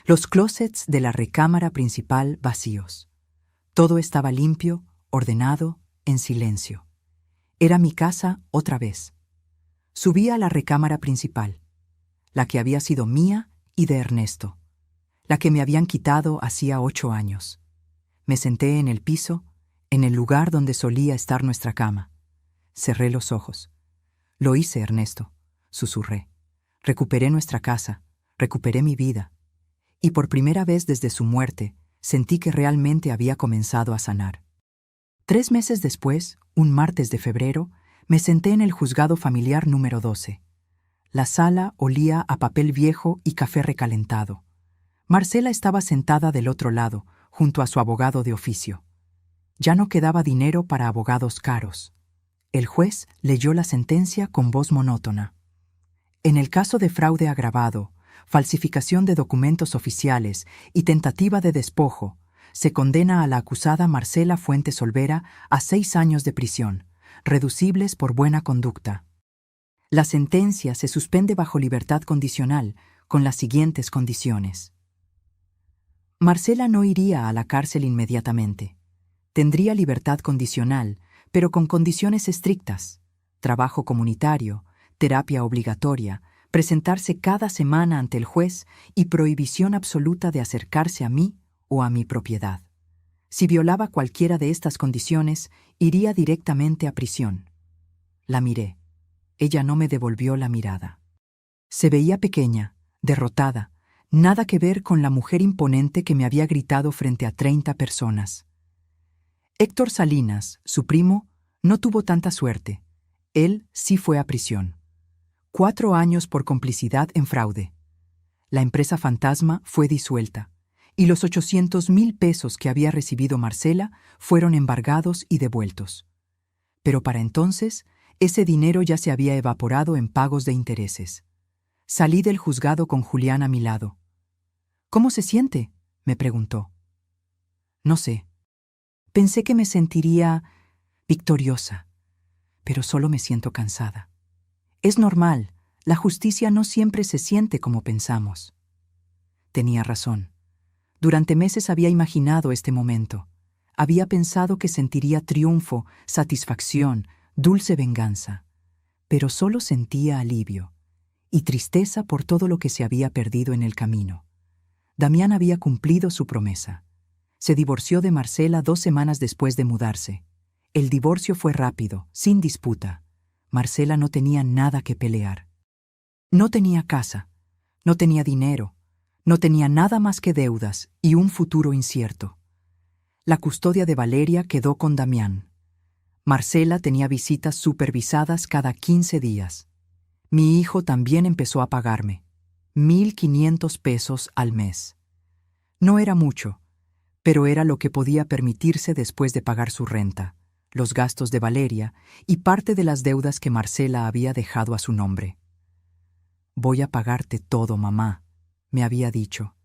Los closets de la recámara principal vacíos. Todo estaba limpio, ordenado, en silencio. Era mi casa otra vez. Subí a la recámara principal, la que había sido mía y de Ernesto, la que me habían quitado hacía 8 años. Me senté en el piso, en el lugar donde solía estar nuestra cama. Cerré los ojos. Lo hice, Ernesto, susurré. Recuperé nuestra casa, recuperé mi vida. Y por primera vez desde su muerte, sentí que realmente había comenzado a sanar. 3 meses después, un martes de febrero, me senté en el juzgado familiar número 12. La sala olía a papel viejo y café recalentado. Marcela estaba sentada del otro lado, junto a su abogado de oficio. Ya no quedaba dinero para abogados caros. El juez leyó la sentencia con voz monótona. En el caso de fraude agravado, falsificación de documentos oficiales y tentativa de despojo, se condena a la acusada Marcela Fuentes Olvera a 6 años de prisión, reducibles por buena conducta. La sentencia se suspende bajo libertad condicional, con las siguientes condiciones. Marcela no iría a la cárcel inmediatamente. Tendría libertad condicional, pero con condiciones estrictas: trabajo comunitario, terapia obligatoria, presentarse cada semana ante el juez y prohibición absoluta de acercarse a mí o a mi propiedad. Si violaba cualquiera de estas condiciones, iría directamente a prisión. La miré. Ella no me devolvió la mirada. Se veía pequeña, derrotada, nada que ver con la mujer imponente que me había gritado frente a 30 personas. Héctor Salinas, su primo, no tuvo tanta suerte. Él sí fue a prisión. 4 años por complicidad en fraude. La empresa fantasma fue disuelta, y los 800,000 pesos que había recibido Marcela fueron embargados y devueltos. Pero para entonces, ese dinero ya se había evaporado en pagos de intereses. Salí del juzgado con Julián a mi lado. «¿Cómo se siente?», me preguntó. «No sé. Pensé que me sentiría victoriosa, pero solo me siento cansada. Es normal, la justicia no siempre se siente como pensamos». Tenía razón. Durante meses había imaginado este momento. Había pensado que sentiría triunfo, satisfacción, dulce venganza. Pero solo sentía alivio y tristeza por todo lo que se había perdido en el camino. Damián había cumplido su promesa. Se divorció de Marcela 2 semanas después de mudarse. El divorcio fue rápido, sin disputa. Marcela no tenía nada que pelear. No tenía casa, no tenía dinero, no tenía nada más que deudas y un futuro incierto. La custodia de Valeria quedó con Damián. Marcela tenía visitas supervisadas cada 15 días. Mi hijo también empezó a pagarme. 1,500 pesos al mes. No era mucho, pero era lo que podía permitirse después de pagar su renta, los gastos de Valeria y parte de las deudas que Marcela había dejado a su nombre. «Voy a pagarte todo, mamá», me había dicho.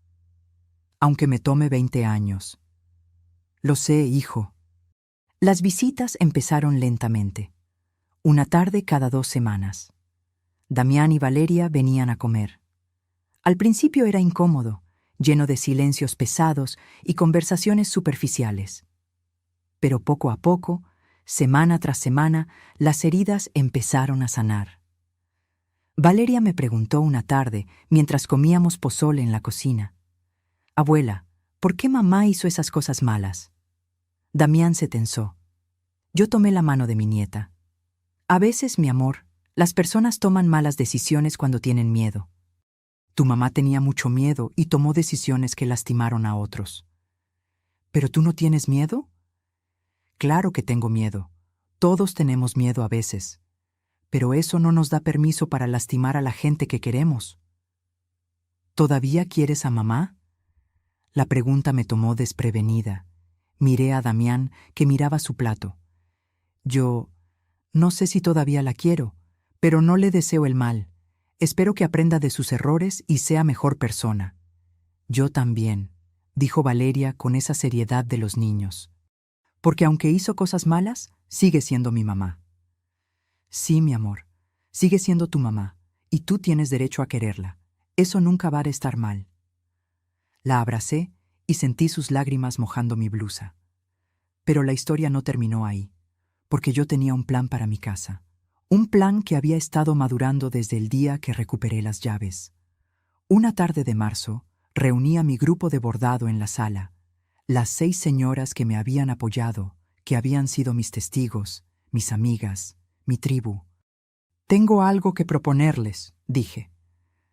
«Aunque me tome 20 años». «Lo sé, hijo». Las visitas empezaron lentamente. Una tarde cada 2 semanas. Damián y Valeria venían a comer. Al principio era incómodo, lleno de silencios pesados y conversaciones superficiales. Pero poco a poco, semana tras semana, las heridas empezaron a sanar. Valeria me preguntó una tarde, mientras comíamos pozole en la cocina: «Abuela, ¿por qué mamá hizo esas cosas malas?». Damián se tensó. Yo tomé la mano de mi nieta. «A veces, mi amor, las personas toman malas decisiones cuando tienen miedo. Tu mamá tenía mucho miedo y tomó decisiones que lastimaron a otros». «¿Pero tú no tienes miedo?». Claro que tengo miedo. Todos tenemos miedo a veces. Pero eso no nos da permiso para lastimar a la gente que queremos. ¿Todavía quieres a mamá? La pregunta me tomó desprevenida. Miré a Damián, que miraba su plato. Yo no sé si todavía la quiero, pero no le deseo el mal. Espero que aprenda de sus errores y sea mejor persona. Yo también, dijo Valeria con esa seriedad de los niños. Porque aunque hizo cosas malas, sigue siendo mi mamá. Sí, mi amor, sigue siendo tu mamá, y tú tienes derecho a quererla. Eso nunca va a estar mal. La abracé y sentí sus lágrimas mojando mi blusa. Pero la historia no terminó ahí, porque yo tenía un plan para mi casa. Un plan que había estado madurando desde el día que recuperé las llaves. Una tarde de marzo, reuní a mi grupo de bordado en la sala, las 6 señoras que me habían apoyado, que habían sido mis testigos, mis amigas, mi tribu. Tengo algo que proponerles, dije.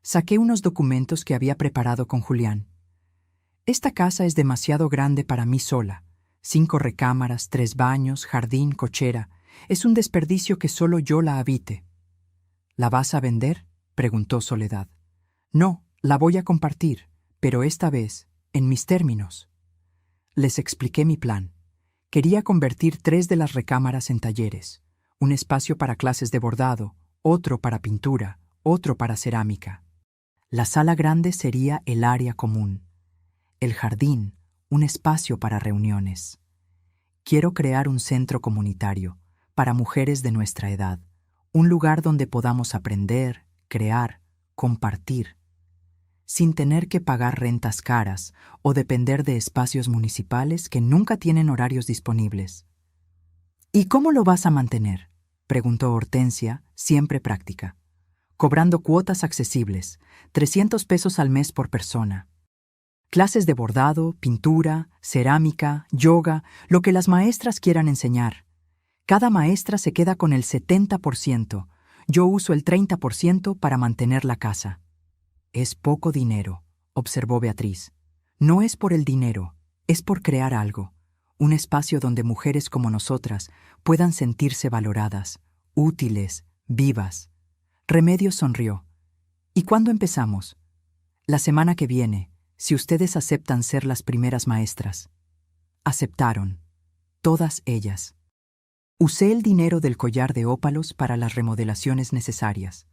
Saqué unos documentos que había preparado con Julián. Esta casa es demasiado grande para mí sola. 5 recámaras, 3 baños, jardín, cochera. Es un desperdicio que solo yo la habite. ¿La vas a vender?, preguntó Soledad. No, la voy a compartir, pero esta vez, en mis términos. Les expliqué mi plan. Quería convertir 3 de las recámaras en talleres. Un espacio para clases de bordado, otro para pintura, otro para cerámica. La sala grande sería el área común. El jardín, un espacio para reuniones. Quiero crear un centro comunitario para mujeres de nuestra edad, un lugar donde podamos aprender, crear, compartir, sin tener que pagar rentas caras o depender de espacios municipales que nunca tienen horarios disponibles. ¿Y cómo lo vas a mantener?, preguntó Hortensia, siempre práctica. Cobrando cuotas accesibles, 300 pesos al mes por persona. Clases de bordado, pintura, cerámica, yoga, lo que las maestras quieran enseñar. Cada maestra se queda con el 70%. Yo uso el 30% para mantener la casa. Es poco dinero, observó Beatriz. No es por el dinero, es por crear algo. Un espacio donde mujeres como nosotras puedan sentirse valoradas, útiles, vivas. Remedios sonrió. ¿Y cuándo empezamos? La semana que viene, si ustedes aceptan ser las primeras maestras. Aceptaron. Todas ellas. Usé el dinero del collar de ópalos para las remodelaciones necesarias.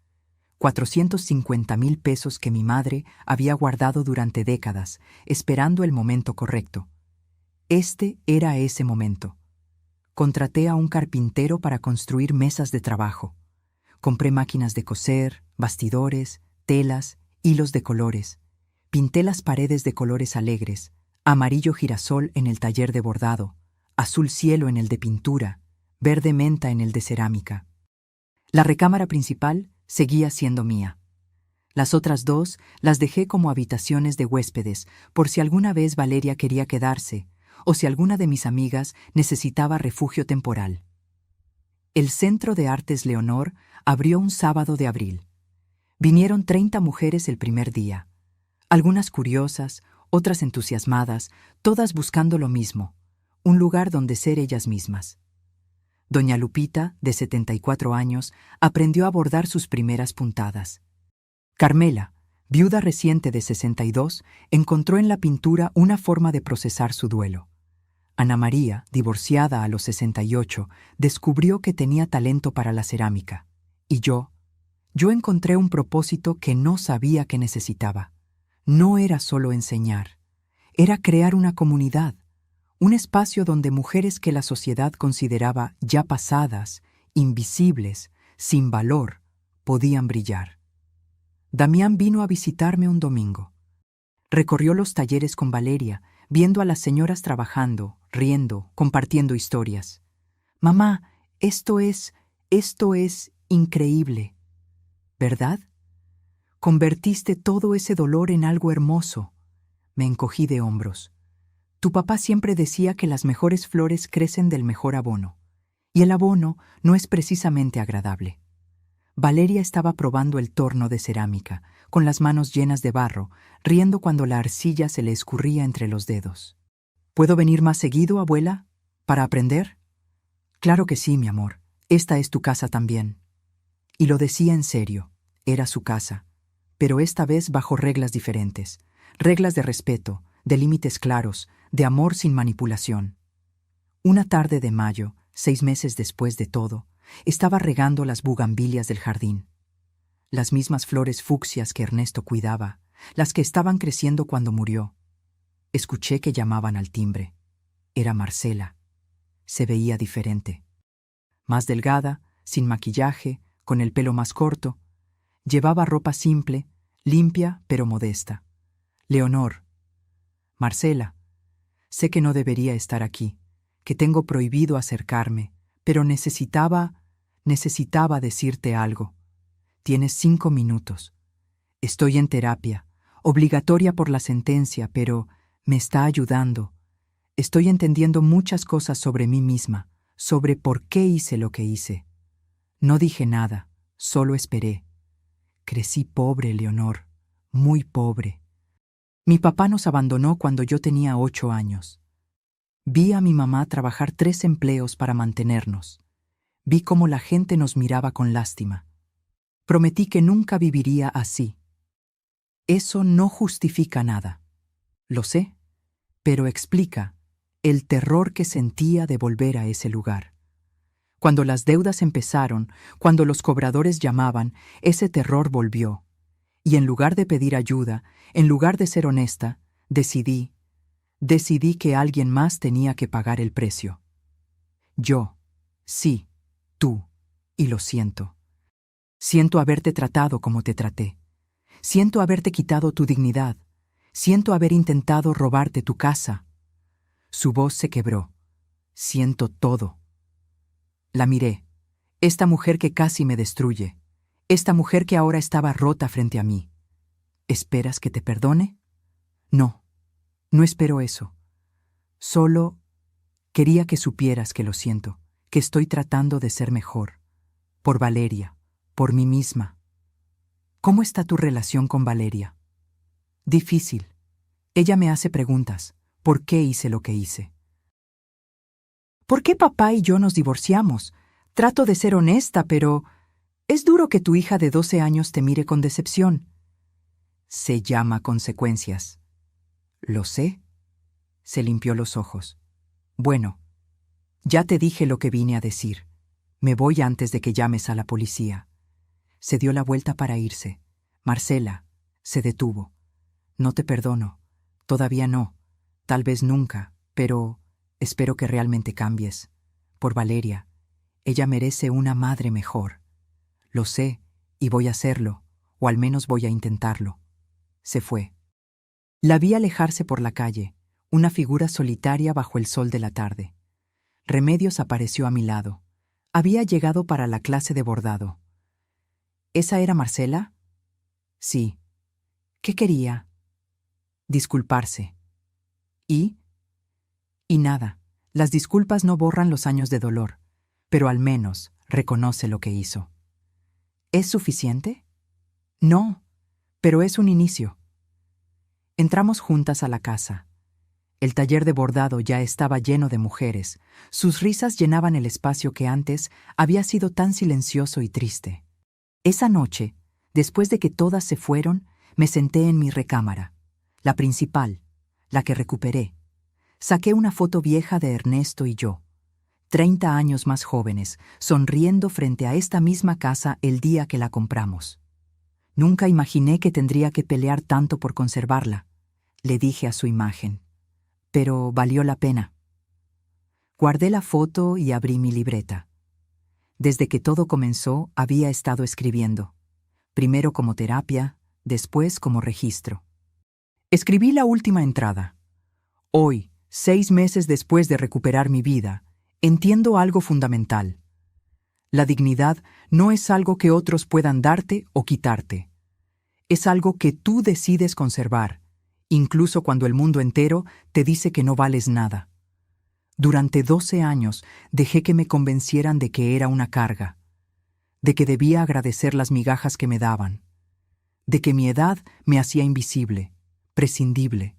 450,000 pesos que mi madre había guardado durante décadas, esperando el momento correcto. Este era ese momento. Contraté a un carpintero para construir mesas de trabajo. Compré máquinas de coser, bastidores, telas, hilos de colores. Pinté las paredes de colores alegres, amarillo girasol en el taller de bordado, azul cielo en el de pintura, verde menta en el de cerámica. La recámara principal seguía siendo mía. Las otras 2 las dejé como habitaciones de huéspedes, por si alguna vez Valeria quería quedarse, o si alguna de mis amigas necesitaba refugio temporal. El Centro de Artes Leonor abrió un sábado de abril. Vinieron 30 mujeres el primer día. Algunas curiosas, otras entusiasmadas, todas buscando lo mismo, un lugar donde ser ellas mismas. Doña Lupita, de 74 años, aprendió a bordar sus primeras puntadas. Carmela, viuda reciente de 62, encontró en la pintura una forma de procesar su duelo. Ana María, divorciada a los 68, descubrió que tenía talento para la cerámica. Y yo encontré un propósito que no sabía que necesitaba. No era solo enseñar, era crear una comunidad, un espacio donde mujeres que la sociedad consideraba ya pasadas, invisibles, sin valor, podían brillar. Damián vino a visitarme un domingo. Recorrió los talleres con Valeria, viendo a las señoras trabajando, riendo, compartiendo historias. «Mamá, esto es increíble, ¿verdad? Convertiste todo ese dolor en algo hermoso». Me encogí de hombros. Tu papá siempre decía que las mejores flores crecen del mejor abono, y el abono no es precisamente agradable. Valeria estaba probando el torno de cerámica, con las manos llenas de barro, riendo cuando la arcilla se le escurría entre los dedos. «¿Puedo venir más seguido, abuela, para aprender?», Claro que sí, mi amor. Esta es tu casa también. Y lo decía en serio. Era su casa. Pero esta vez bajo reglas diferentes. Reglas de respeto, de límites claros, de amor sin manipulación. Una tarde de mayo, 6 meses después de todo, estaba regando las bugambilias del jardín. Las mismas flores fucsias que Ernesto cuidaba, las que estaban creciendo cuando murió. Escuché que llamaban al timbre. Era Marcela. Se veía diferente. Más delgada, sin maquillaje, con el pelo más corto. Llevaba ropa simple, limpia pero modesta. Leonor. Marcela. Sé que no debería estar aquí, que tengo prohibido acercarme, pero necesitaba decirte algo. Tienes 5 minutos. Estoy en terapia, obligatoria por la sentencia, pero me está ayudando. Estoy entendiendo muchas cosas sobre mí misma, sobre por qué hice lo que hice. No dije nada, solo esperé. Crecí pobre, Leonor, muy pobre. Mi papá nos abandonó cuando yo tenía 8 años. Vi a mi mamá trabajar 3 empleos para mantenernos. Vi cómo la gente nos miraba con lástima. Prometí que nunca viviría así. Eso no justifica nada. Lo sé, pero explica el terror que sentía de volver a ese lugar. Cuando las deudas empezaron, cuando los cobradores llamaban, ese terror volvió. Y en lugar de pedir ayuda, en lugar de ser honesta, decidí que alguien más tenía que pagar el precio. Yo, sí, tú, y lo siento. Siento haberte tratado como te traté. Siento haberte quitado tu dignidad. Siento haber intentado robarte tu casa. Su voz se quebró. Siento todo. La miré. Esta mujer que casi me destruye. Esta mujer que ahora estaba rota frente a mí. ¿Esperas que te perdone? No, no espero eso. Solo quería que supieras que lo siento, que estoy tratando de ser mejor. Por Valeria, por mí misma. ¿Cómo está tu relación con Valeria? Difícil. Ella me hace preguntas. ¿Por qué hice lo que hice? ¿Por qué papá y yo nos divorciamos? Trato de ser honesta, pero es duro que tu hija de 12 años te mire con decepción. Se llama consecuencias. Lo sé. Se limpió los ojos. Bueno, ya te dije lo que vine a decir. Me voy antes de que llames a la policía. Se dio la vuelta para irse. Marcela, se detuvo. No te perdono. Todavía no. Tal vez nunca, pero espero que realmente cambies. Por Valeria. Ella merece una madre mejor. Lo sé, y voy a hacerlo, o al menos voy a intentarlo. Se fue. La vi alejarse por la calle, una figura solitaria bajo el sol de la tarde. Remedios apareció a mi lado. Había llegado para la clase de bordado. ¿Esa era Marcela? Sí. ¿Qué quería? Disculparse. ¿Y? Y nada. Las disculpas no borran los años de dolor, pero al menos reconoce lo que hizo. ¿Es suficiente? No, pero es un inicio. Entramos juntas a la casa. El taller de bordado ya estaba lleno de mujeres. Sus risas llenaban el espacio que antes había sido tan silencioso y triste. Esa noche, después de que todas se fueron, me senté en mi recámara, la principal, la que recuperé. Saqué una foto vieja de Ernesto y yo, 30 años más jóvenes, sonriendo frente a esta misma casa el día que la compramos. Nunca imaginé que tendría que pelear tanto por conservarla, le dije a su imagen. Pero valió la pena. Guardé la foto y abrí mi libreta. Desde que todo comenzó, había estado escribiendo. Primero como terapia, después como registro. Escribí la última entrada. Hoy, 6 meses después de recuperar mi vida, entiendo algo fundamental. La dignidad no es algo que otros puedan darte o quitarte. Es algo que tú decides conservar, incluso cuando el mundo entero te dice que no vales nada. Durante 12 años dejé que me convencieran de que era una carga, de que debía agradecer las migajas que me daban, de que mi edad me hacía invisible, prescindible.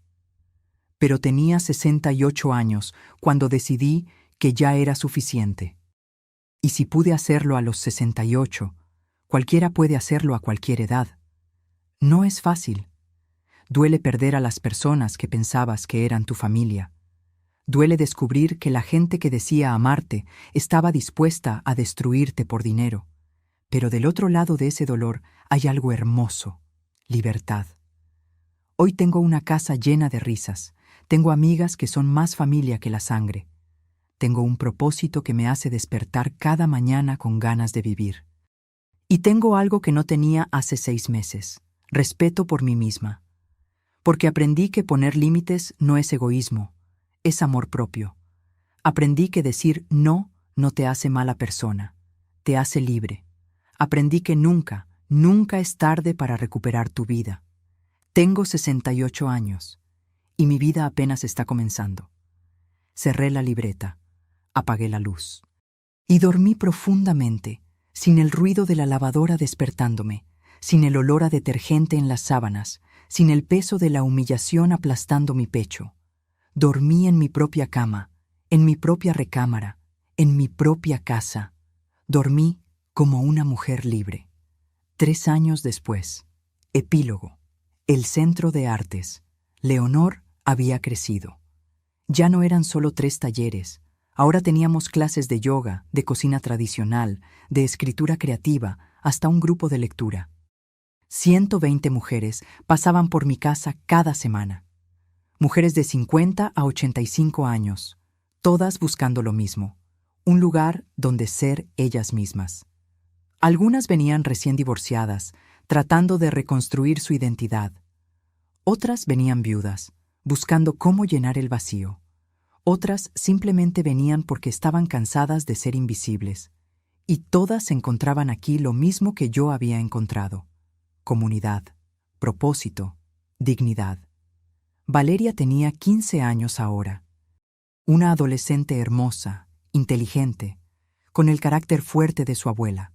Pero tenía 68 años cuando decidí que ya era suficiente. Y si pude hacerlo a los 68, cualquiera puede hacerlo a cualquier edad. No es fácil. Duele perder a las personas que pensabas que eran tu familia. Duele descubrir que la gente que decía amarte estaba dispuesta a destruirte por dinero. Pero del otro lado de ese dolor hay algo hermoso: libertad. Hoy tengo una casa llena de risas. Tengo amigas que son más familia que la sangre. Tengo un propósito que me hace despertar cada mañana con ganas de vivir. Y tengo algo que no tenía hace 6 meses: respeto por mí misma. Porque aprendí que poner límites no es egoísmo, es amor propio. Aprendí que decir no no te hace mala persona, te hace libre. Aprendí que nunca, nunca es tarde para recuperar tu vida. Tengo 68 años y mi vida apenas está comenzando. Cerré la libreta, apagué la luz y dormí profundamente, sin el ruido de la lavadora despertándome, sin el olor a detergente en las sábanas, sin el peso de la humillación aplastando mi pecho. Dormí en mi propia cama, en mi propia recámara, en mi propia casa. Dormí como una mujer libre. 3 años después. Epílogo. El Centro de Artes. Leonor había crecido. Ya no eran solo 3 talleres. Ahora teníamos clases de yoga, de cocina tradicional, de escritura creativa, hasta un grupo de lectura. 120 mujeres pasaban por mi casa cada semana. Mujeres de 50 a 85 años, todas buscando lo mismo: un lugar donde ser ellas mismas. Algunas venían recién divorciadas, tratando de reconstruir su identidad. Otras venían viudas, buscando cómo llenar el vacío. Otras simplemente venían porque estaban cansadas de ser invisibles. Y todas encontraban aquí lo mismo que yo había encontrado: comunidad, propósito, dignidad. Valeria tenía 15 años ahora. Una adolescente hermosa, inteligente, con el carácter fuerte de su abuela.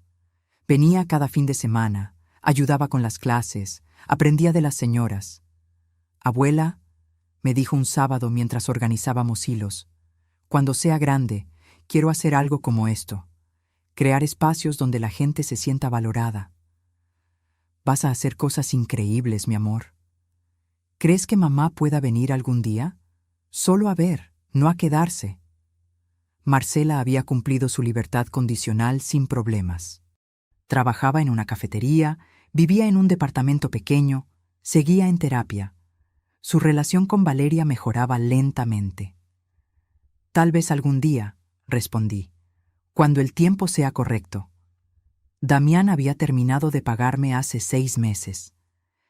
Venía cada fin de semana, ayudaba con las clases, aprendía de las señoras. «Abuela», me dijo un sábado mientras organizábamos hilos, «cuando sea grande, quiero hacer algo como esto, crear espacios donde la gente se sienta valorada». «Vas a hacer cosas increíbles, mi amor». «¿Crees que mamá pueda venir algún día? Solo a ver, no a quedarse». Marcela había cumplido su libertad condicional sin problemas. Trabajaba en una cafetería, vivía en un departamento pequeño, seguía en terapia. Su relación con Valeria mejoraba lentamente. «Tal vez algún día», respondí, «cuando el tiempo sea correcto». Damián había terminado de pagarme hace 6 meses.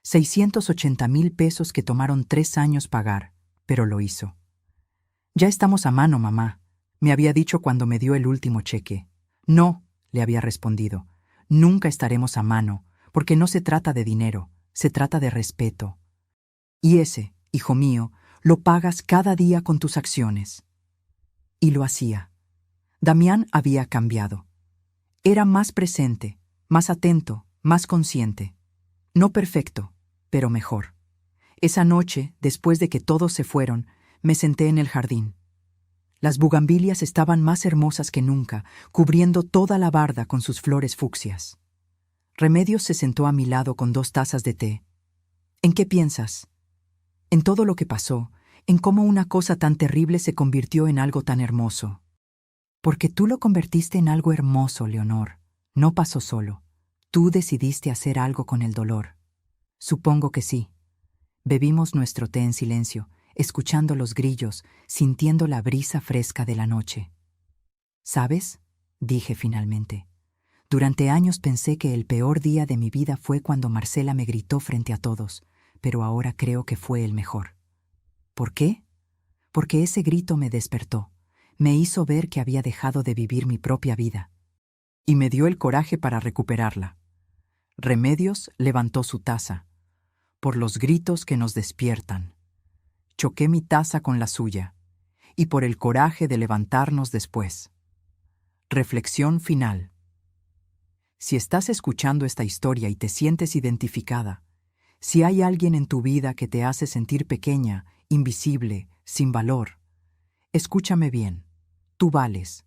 680,000 pesos que tomaron 3 años pagar, pero lo hizo. «Ya estamos a mano, mamá», me había dicho cuando me dio el último cheque. «No», le había respondido, «nunca estaremos a mano, porque no se trata de dinero, se trata de respeto. Y ese, hijo mío, lo pagas cada día con tus acciones». Y lo hacía. Damián había cambiado. Era más presente, más atento, más consciente. No perfecto, pero mejor. Esa noche, después de que todos se fueron, me senté en el jardín. Las bugambilias estaban más hermosas que nunca, cubriendo toda la barda con sus flores fucsias. Remedios se sentó a mi lado con 2 tazas de té. «¿En qué piensas?» «En todo lo que pasó, en cómo una cosa tan terrible se convirtió en algo tan hermoso». «Porque tú lo convertiste en algo hermoso, Leonor. No pasó solo. Tú decidiste hacer algo con el dolor». «Supongo que sí». Bebimos nuestro té en silencio, escuchando los grillos, sintiendo la brisa fresca de la noche. «¿Sabes?», dije finalmente. «Durante años pensé que el peor día de mi vida fue cuando Marcela me gritó frente a todos, pero ahora creo que fue el mejor». «¿Por qué?». «Porque ese grito me despertó, me hizo ver que había dejado de vivir mi propia vida. Y me dio el coraje para recuperarla». Remedios levantó su taza. «Por los gritos que nos despiertan». Choqué mi taza con la suya. «Y por el coraje de levantarnos después». Reflexión final. Si estás escuchando esta historia y te sientes identificada, si hay alguien en tu vida que te hace sentir pequeña, invisible, sin valor, escúchame bien. Tú vales.